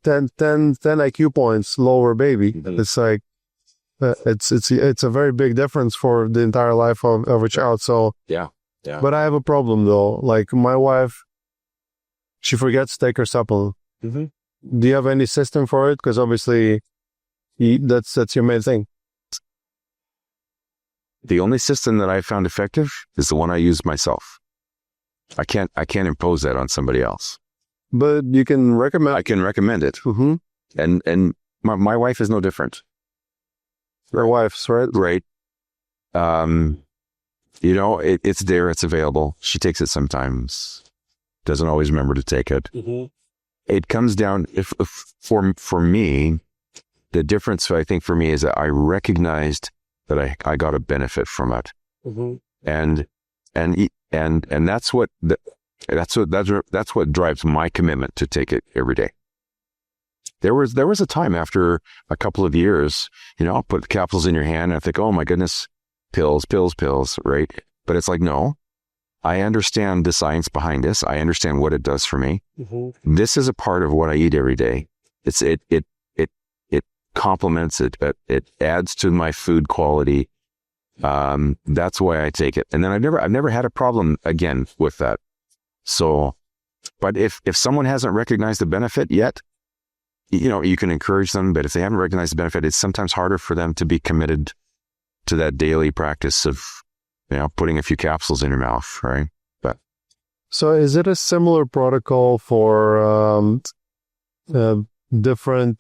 IQ points lower baby. Mm-hmm. It's like it's a very big difference for the entire life of a child. So yeah. But I have a problem though. Like my wife, she forgets to take her supplement. Mm-hmm. Do you have any system for it? Because obviously, that's your main thing. The only system that I found effective is the one I use myself. I can't impose that on somebody else. But you can recommend. I can recommend it. Mm-hmm. And my wife is no different. Your wife's right. Right. It's there. It's available. She takes it sometimes. Doesn't always remember to take it. Mm-hmm. It comes down, if for me, the difference I think for me is that I recognized that I got a benefit from it, mm-hmm. and that's what drives my commitment to take it every day. There was a time after a couple of years, I'll put capsules in your hand and I think, oh my goodness, pills, right? But it's like, no. I understand the science behind this. I understand what it does for me. Mm-hmm. This is a part of what I eat every day. It complements it. It adds to my food quality. That's why I take it. And then I've never had a problem again with that. So, but if someone hasn't recognized the benefit yet, you can encourage them. But if they haven't recognized the benefit, it's sometimes harder for them to be committed to that daily practice of putting a few capsules in your mouth, right? But so is it a similar protocol for different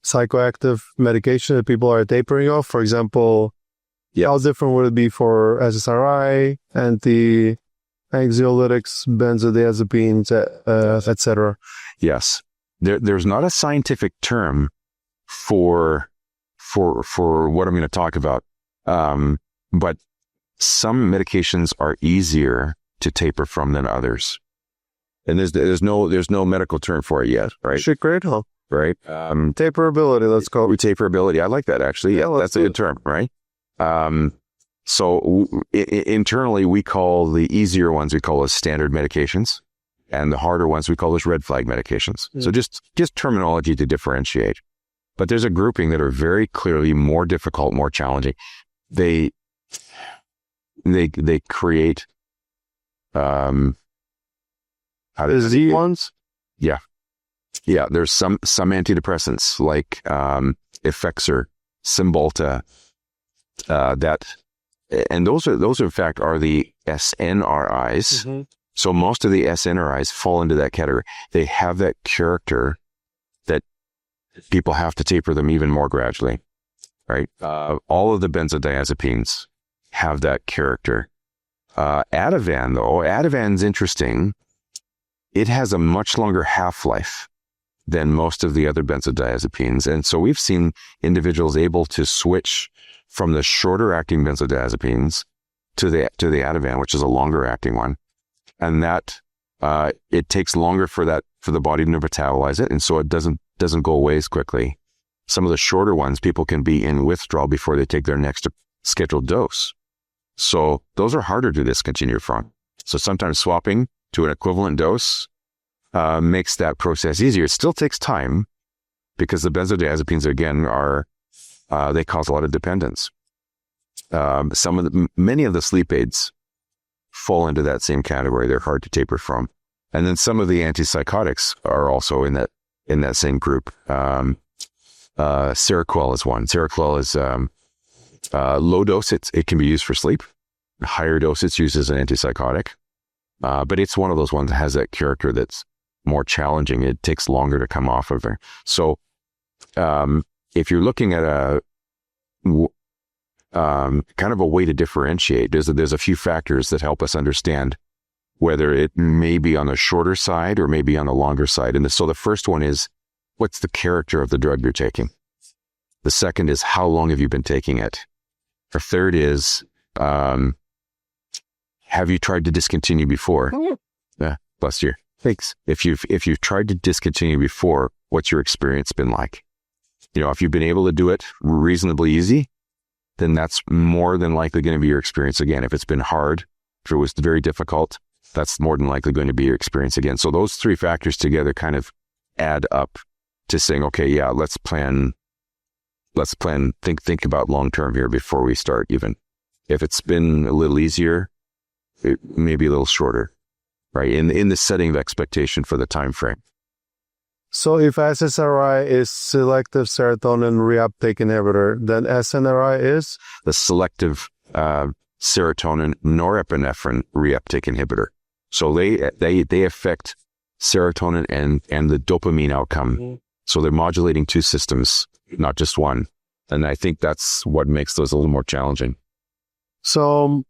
psychoactive medication that people are tapering off? For example, how different would it be for SSRI, anti-anxiolytics, benzodiazepines, etc.? Yes. There's not a scientific term for what I'm going to talk about. But some medications are easier to taper from than others, and there's no medical term for it yet, right? Great, huh? Right. Taperability. Let's call it taperability. I like that actually. Yeah, that's a good term, right? So internally, we call the easier ones as standard medications, and the harder ones we call as red flag medications. Mm. So just terminology to differentiate. But there's a grouping that are very clearly more difficult, more challenging. They create disease ones. Yeah. Yeah, there's some antidepressants like Effexor, Cymbalta, and those in fact are the SNRIs. Mm-hmm. So most of the SNRIs fall into that category. They have that character that people have to taper them even more gradually, right? All of the benzodiazepines have that character. Ativan's interesting. It has a much longer half-life than most of the other benzodiazepines. And so we've seen individuals able to switch from the shorter acting benzodiazepines to the Ativan, which is a longer acting one. And that, it takes longer for the body to metabolize it. And so it doesn't go away as quickly. Some of the shorter ones, people can be in withdrawal before they take their next scheduled dose. So those are harder to discontinue from. So sometimes swapping to an equivalent dose makes that process easier. It still takes time because the benzodiazepines, again, they cause a lot of dependence. Many of the sleep aids fall into that same category. They're hard to taper from. And then some of the antipsychotics are also in that same group. Seroquel is one. Seroquel is low dose. It can be used for sleep. Higher dose, it's used as an antipsychotic. But it's one of those ones that has that character that's more challenging. It takes longer to come off of there. So if you're looking at kind of a way to differentiate, there's a few factors that help us understand whether it may be on the shorter side or maybe on the longer side. And so the first one is, what's the character of the drug you're taking? The second is, how long have you been taking it? The third is, have you tried to discontinue before? Bless you. Thanks. If you've tried to discontinue before, what's your experience been like? If you've been able to do it reasonably easy, then that's more than likely going to be your experience again. If it's been hard, if it was very difficult, that's more than likely going to be your experience again. So those three factors together kind of add up to saying, okay, yeah, let's plan, think about long-term here before we start even. If it's been a little easier, it may be a little shorter, right? In the setting of expectation for the time frame. So if SSRI is selective serotonin reuptake inhibitor, then SNRI is? The selective serotonin norepinephrine reuptake inhibitor. So they affect serotonin and the dopamine outcome. Mm-hmm. So they're modulating two systems, not just one. And I think that's what makes those a little more challenging. So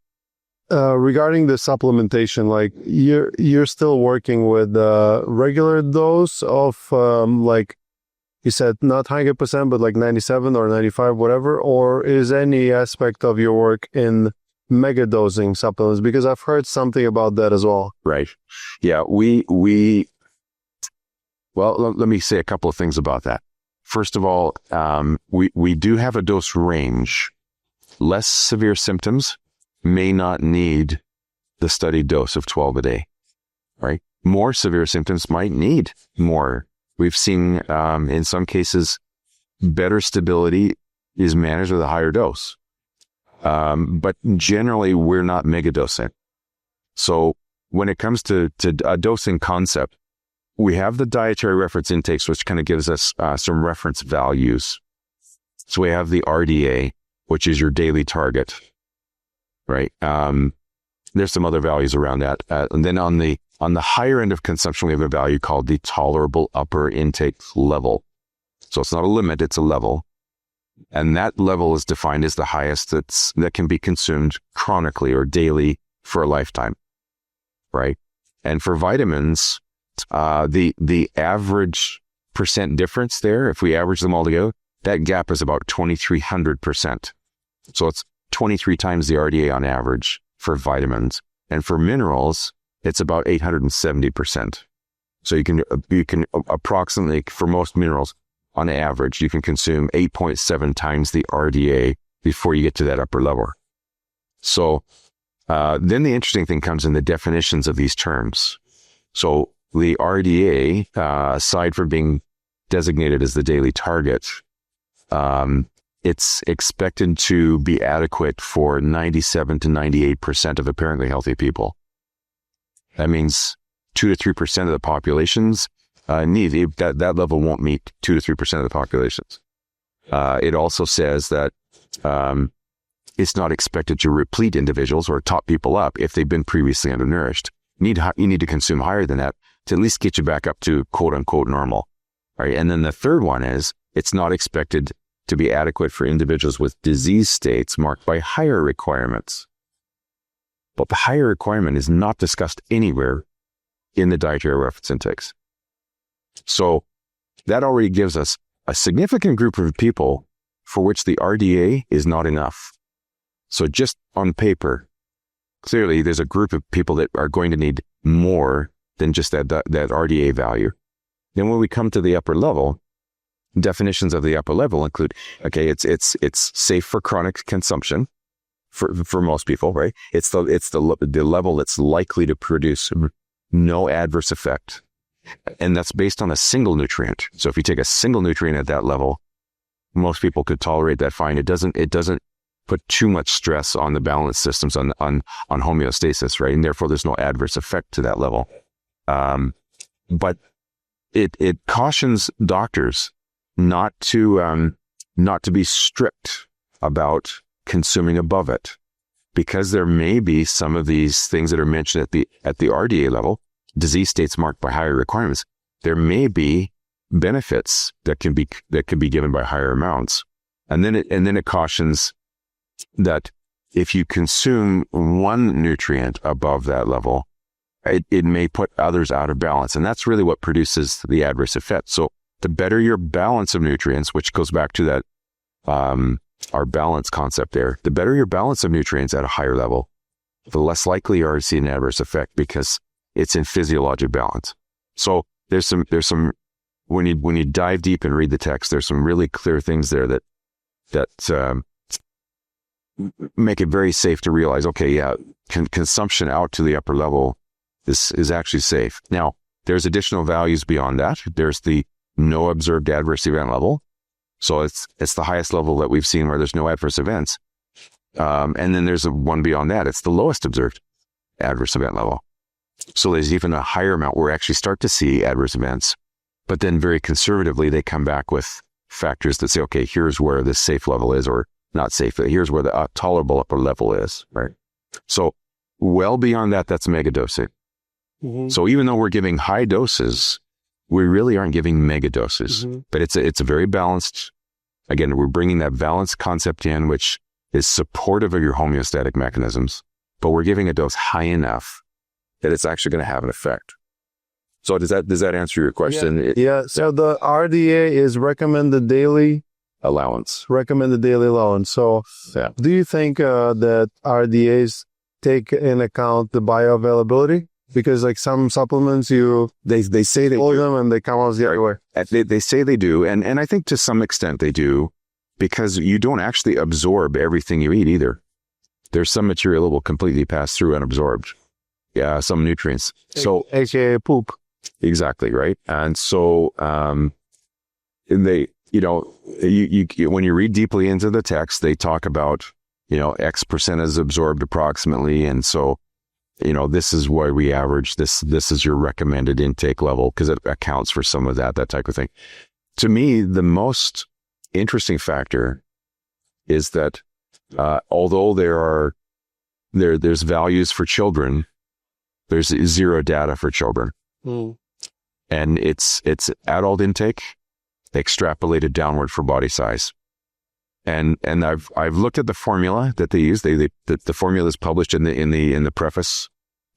regarding the supplementation, like you're still working with regular dose of like you said, not 100%, but like 97 or 95, whatever, or is any aspect of your work in mega dosing supplements? Because I've heard something about that as well. Right. Yeah. Well, let me say a couple of things about that. First of all, we do have a dose range. Less severe symptoms may not need the studied dose of 12 a day, right? More severe symptoms might need more. We've seen, in some cases, better stability is managed with a higher dose. But generally, we're not mega dosing. So when it comes to a dosing concept, we have the dietary reference intakes, which kind of gives us some reference values. So we have the RDA, which is your daily target, right? There's some other values around that. And then on the higher end of consumption, we have a value called the tolerable upper intake level. So it's not a limit, it's a level. And that level is defined as the highest that can be consumed chronically or daily for a lifetime, right? And for vitamins, the average percent difference there, if we average them all together, that gap is about 2,300%. So it's 23 times the RDA on average for vitamins. And for minerals, it's about 870%. So you can approximately, for most minerals, on average, you can consume 8.7 times the RDA before you get to that upper level. So then the interesting thing comes in the definitions of these terms. So the RDA, aside from being designated as the daily target, it's expected to be adequate for 97 to 98% of apparently healthy people. That means 2 to 3% of the populations need. That level won't meet 2 to 3% of the populations. It also says that it's not expected to replete individuals or top people up if they've been previously undernourished. You need to consume higher than that to at least get you back up to quote unquote normal. Right? And then the third one is it's not expected to be adequate for individuals with disease states marked by higher requirements. But the higher requirement is not discussed anywhere in the dietary reference intakes. So that already gives us a significant group of people for which the RDA is not enough. So just on paper, clearly there's a group of people that are going to need more than just that RDA value. Then when we come to the upper level, definitions of the upper level include, okay, it's safe for chronic consumption for most people, right? It's the level that's likely to produce no adverse effect. And that's based on a single nutrient. So if you take a single nutrient at that level, most people could tolerate that fine. It doesn't put too much stress on the balance systems on homeostasis, right? And therefore there's no adverse effect to that level. But it cautions doctors not to be strict about consuming above it, because there may be some of these things that are mentioned at the RDA level, disease states marked by higher requirements. There may be benefits that can be given by higher amounts, and then it cautions that if you consume one nutrient above that level, it may put others out of balance, and that's really what produces the adverse effect. So to better your balance of nutrients, which goes back to that our balance concept there, the better your balance of nutrients at a higher level, the less likely you are to see an adverse effect because it's in physiologic balance. So there's some when you dive deep and read the text, there's some really clear things there that make it very safe to realize, okay, yeah, consumption out to the upper level is actually safe. Now, there's additional values beyond that. There's the no observed adverse event level. So it's the highest level that we've seen where there's no adverse events. And then there's one beyond that. It's the lowest observed adverse event level. So there's even a higher amount where we actually start to see adverse events. But then very conservatively, they come back with factors that say, okay, here's where the safe level is, or not safe, but here's where the tolerable upper level is, right? So well beyond that, that's megadosing. Mm-hmm. So even though we're giving high doses, we really aren't giving mega doses, mm-hmm. but it's a very balanced, again, we're bringing that balance concept in, which is supportive of your homeostatic mechanisms, but we're giving a dose high enough that it's actually going to have an effect. So does that answer your question? Yeah. So the RDA is recommended daily allowance. So yeah. Do you think that RDAs take in account the bioavailability? Because like some supplements, they say they do them and they come out the other way. They say they do, and I think to some extent they do, because you don't actually absorb everything you eat either. There's some material that will completely pass through unabsorbed. Yeah, some nutrients. So AKA poop. Exactly, right. And so they, when you read deeply into the text, they talk about, X% is absorbed approximately, and so this is why we average this is your recommended intake level, because it accounts for some of that type of thing. To me, the most interesting factor is that although there's values for children, there's zero data for children. Mm. And it's adult intake extrapolated downward for body size. And I've looked at the formula that they use. The formula is published in the preface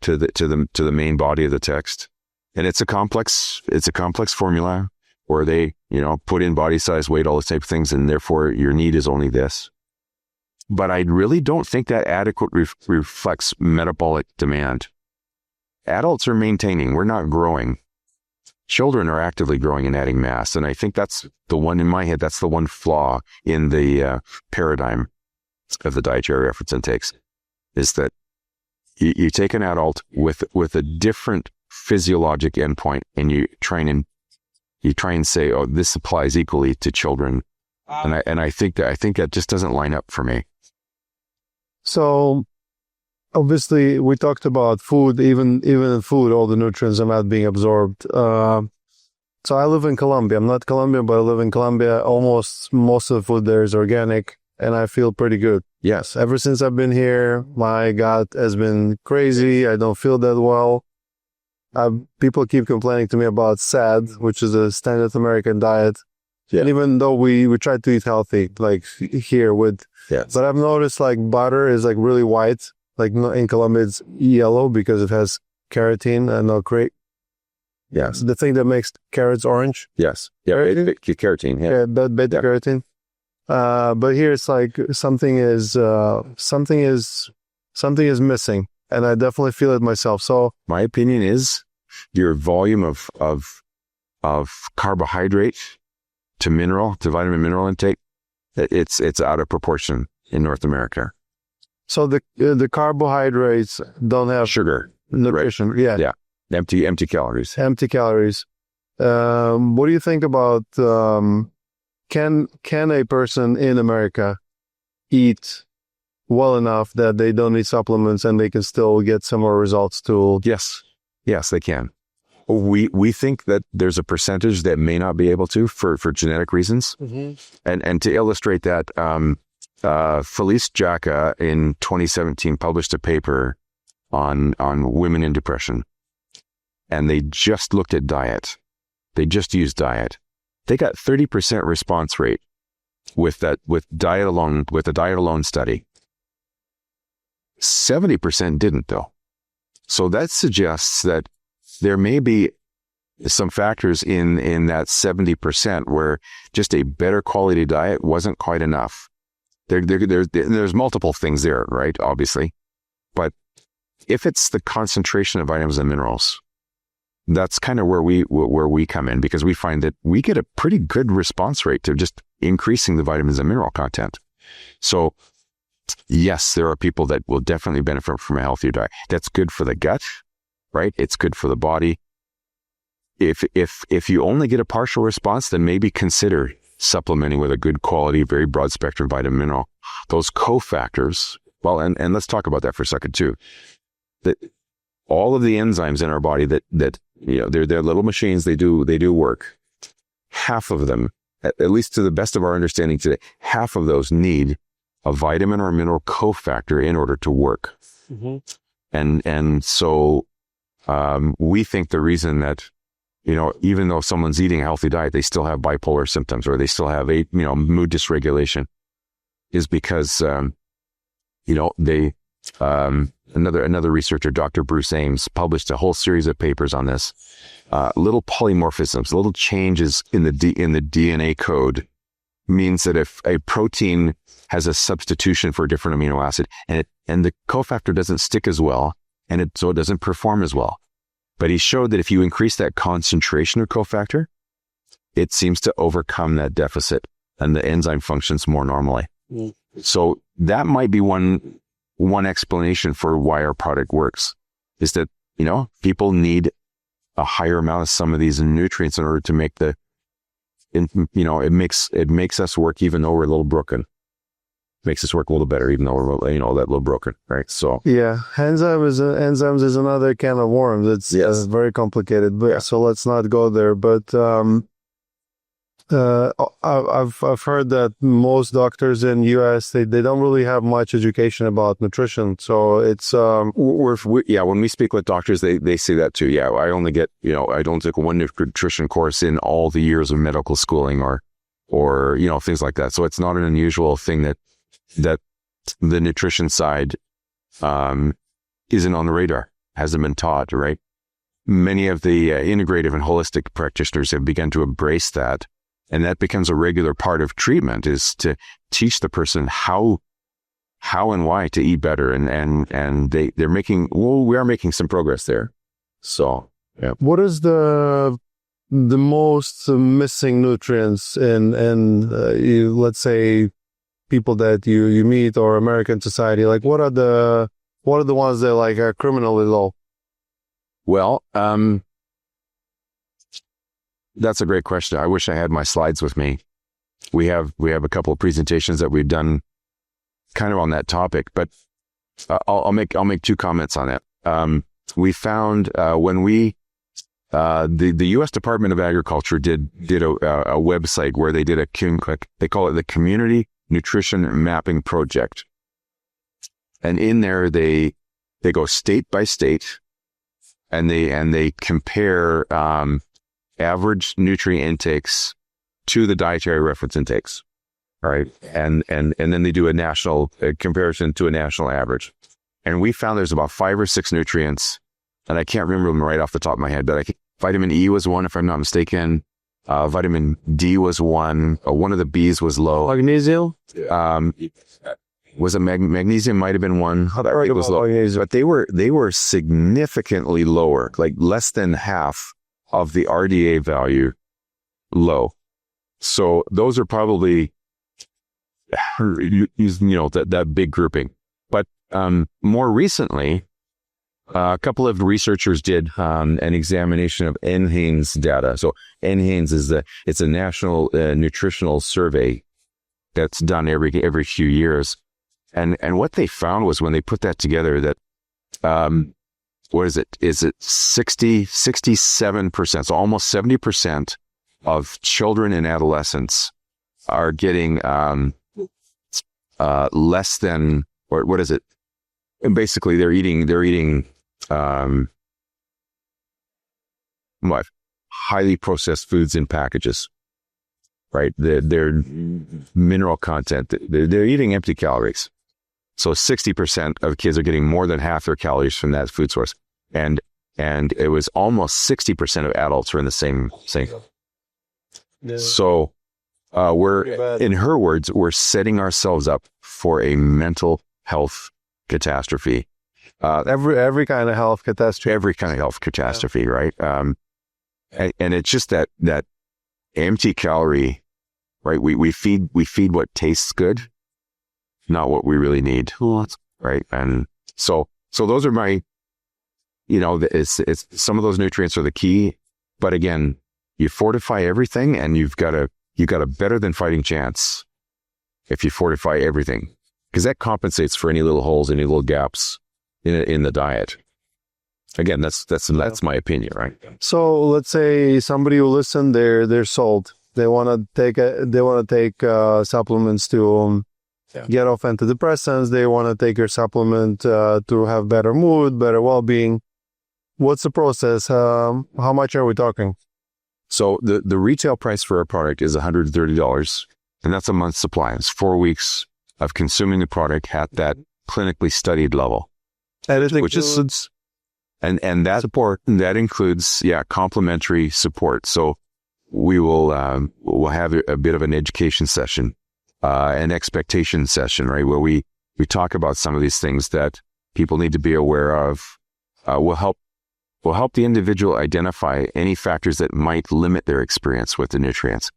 to the main body of the text, and it's a complex formula where they put in body size, weight, all those type of things, and therefore your need is only this. But I really don't think that adequately reflects metabolic demand. Adults are maintaining; we're not growing. Children are actively growing and adding mass. And I think that's the one in my head, that's the one flaw in the paradigm of the dietary reference intakes, is that you take an adult with a different physiologic endpoint and you try and say, oh, this applies equally to children. And I think that just doesn't line up for me. So obviously, we talked about food. Even in food, all the nutrients are not being absorbed. So I live in Colombia. I'm not Colombian, but I live in Colombia. Almost most of the food there is organic, and I feel pretty good. Yes. Ever since I've been here, my gut has been crazy. I don't feel that well. People keep complaining to me about SAD, which is a standard American diet. Yeah. And even though we try to eat healthy, like here Yes. but I've noticed like butter is like really white. Like in Colombia, it's yellow because it has carotene and Yes. the thing that makes carrots orange. Yes. Yeah. Carotene. Yeah. Yeah, beta carotene. But here it's like something is missing, and I definitely feel it myself. So My opinion is your volume of carbohydrate to vitamin mineral intake, it's out of proportion in North America. so the carbohydrates don't have Sugar, nutrition. Right. Yeah. Empty calories. Empty calories. What do you think about can a person in America eat well enough that they don't need supplements and they can still get similar results to? Yes, they can. We think that there's a percentage that may not be able to for genetic reasons. Mm-hmm. And to illustrate that, Felice Jacka in 2017 published a paper on women in depression, and they just looked at diet. They just used diet. They got 30% response rate with a diet alone study. 70% didn't though. So that suggests that there may be some factors in that 70% where just a better quality diet wasn't quite enough. There's multiple things there, right? Obviously. But if it's the concentration of vitamins and minerals, that's kind of where we come in, because we find that we get a pretty good response rate to just increasing the vitamins and mineral content. So yes, there are people that will definitely benefit from a healthier diet. That's good for the gut, right? It's good for the body. If you only get a partial response, then maybe consider supplementing with a good quality, very broad spectrum vitamin mineral. Those cofactors, well, and let's talk about that for a second too. That all of the enzymes in our body that they're little machines, they do work. Half of them, at least to the best of our understanding today, half of those need a vitamin or mineral cofactor in order to work. Mm-hmm. And so we think the reason that, even though someone's eating a healthy diet, they still have bipolar symptoms or they still have mood dysregulation, is because another researcher, Dr. Bruce Ames, published a whole series of papers on this. Little polymorphisms, little changes in the DNA code means that if a protein has a substitution for a different amino acid and the cofactor doesn't stick as well, so it doesn't perform as well. But he showed that if you increase that concentration of cofactor, it seems to overcome that deficit and the enzyme functions more normally. Mm. So that might be one explanation for why our product works, is that, people need a higher amount of some of these nutrients in order to make it makes us work even though we're a little broken. Makes us work a little better even though we're, that little broken, right? So yeah, enzymes is another can of worms. It's very complicated, but so let's not go there. But I've heard that most doctors in U.S. they don't really have much education about nutrition. So it's when we speak with doctors, they say that too. Yeah, I only get I don't take one nutrition course in all the years of medical schooling or things like that. So it's not an unusual thing that the nutrition side isn't on the radar, hasn't been taught, right? Many of the integrative and holistic practitioners have begun to embrace that. And that becomes a regular part of treatment, is to teach the person how and why to eat better. And we are making some progress there. So, yeah. What is the most missing nutrients in let's say people that you meet or American society? Like what are the ones that are criminally low? Well, that's a great question. I wish I had my slides with me. We have a couple of presentations that we've done kind of on that topic, but I'll make two comments on that. We found when we the U.S. Department of Agriculture did a website where they did they call it the Community Nutrition Mapping Project. And in there, they go state by state, and they compare average nutrient intakes to the dietary reference intakes, right? And then they do a national comparison to a national average. And we found there's about 5 or 6 nutrients, and I can't remember them right off the top of my head, but vitamin E was one, if I'm not mistaken. Vitamin D was one. One of the B's was low. Magnesium? Was it magnesium? Might have been one. It was low, but they were significantly lower, like less than half of the RDA value low. So those are probably, that big grouping. But more recently, a couple of researchers did an examination of NHANES data. So NHANES it's a national nutritional survey that's done every few years. And what they found was when they put that together that, what is it? Is it 67%? So almost 70% of children and adolescents are getting less than, or what is it? And basically they're eating highly processed foods in packages, right? Their mineral content, they're eating empty calories. So 60% of kids are getting more than half their calories from that food source. And it was almost 60% of adults are in the same. Yeah. So in her words, we're setting ourselves up for a mental health catastrophe. Every kind of health catastrophe. Every kind of health catastrophe, yeah. Right? And it's just that empty calorie, right? We feed what tastes good, not what we really need, right? And so those are my, it's some of those nutrients are the key. But again, you fortify everything, and you've got a better than fighting chance if you fortify everything, because that compensates for any little holes, any little gaps in the diet. Again, that's my opinion, right? So let's say somebody who listened, they're sold. They want to take supplements to get off antidepressants. They want to take your supplement to have better mood, better well-being. What's the process? How much are we talking? So the retail price for our product is $130, and that's a month's supply. It's 4 weeks of consuming the product at that clinically studied level. Which is and that support that includes complementary support. So we'll have a bit of an education session, an expectation session, right, where we talk about some of these things that people need to be aware of. We'll help the individual identify any factors that might limit their experience with the nutrients,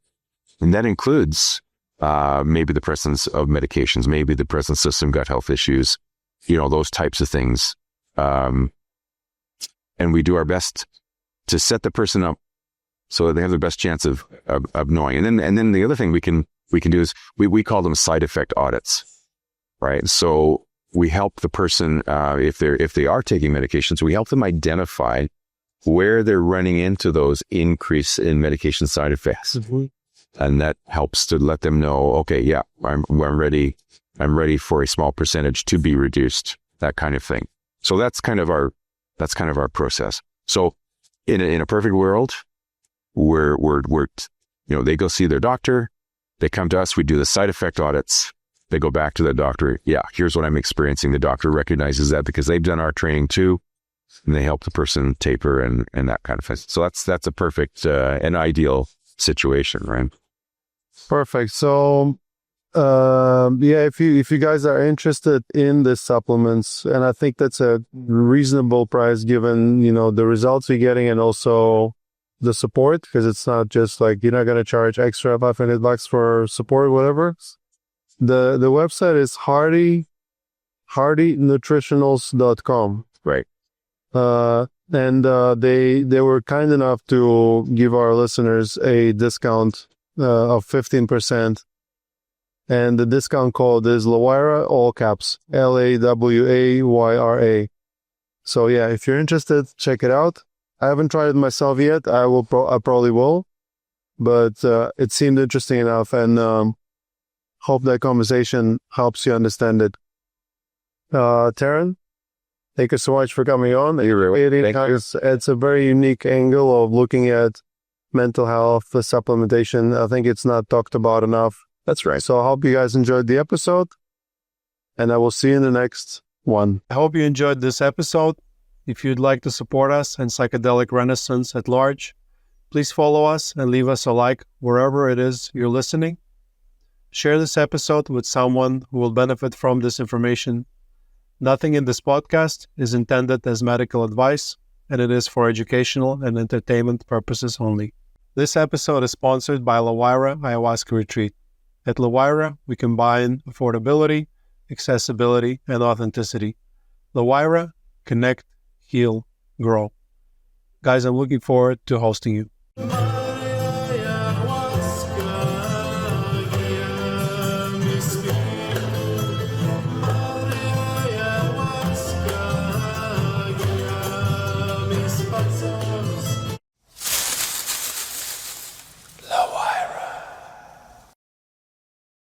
and that includes maybe the presence of medications, maybe the presence of some gut health issues, those types of things. And we do our best to set the person up so that they have the best chance of knowing. And then the other thing we can do is we call them side effect audits, right? So we help the person if they are taking medications, we help them identify where they're running into those increase in medication side effects, and that helps to let them know, okay, yeah, I'm ready for a small percentage to be reduced, that kind of thing. So that's kind of our process. So in a perfect world, we're they go see their doctor, they come to us, we do the side effect audits, they go back to the doctor. Yeah, here's what I'm experiencing. The doctor recognizes that because they've done our training too, and they help the person taper and that kind of thing. So that's a perfect and ideal situation, right? Perfect. So if you guys are interested in the supplements, and I think that's a reasonable price given the results we're getting and also the support, because it's not just like you're not going to charge extra $500 for support, whatever. The website is hardynutritionals.com. Right. And they were kind enough to give our listeners a discount of 15%. And the discount code is LaWayra, all caps, LAWAYRA. So yeah, if you're interested, check it out. I haven't tried it myself yet. I probably will, but it seemed interesting enough, and hope that conversation helps you understand it. Taron, thank you so much for coming on. It's a very unique angle of looking at mental health, the supplementation. I think it's not talked about enough. That's right. So I hope you guys enjoyed the episode, and I will see you in the next one. I hope you enjoyed this episode. If you'd like to support us and psychedelic renaissance at large, please follow us and leave us a like wherever it is you're listening. Share this episode with someone who will benefit from this information. Nothing in this podcast is intended as medical advice, and it is for educational and entertainment purposes only. This episode is sponsored by LaWayra Ayahuasca Retreat. At LaWayra, we combine affordability, accessibility, and authenticity. LaWayra, connect, heal, grow. Guys, I'm looking forward to hosting you.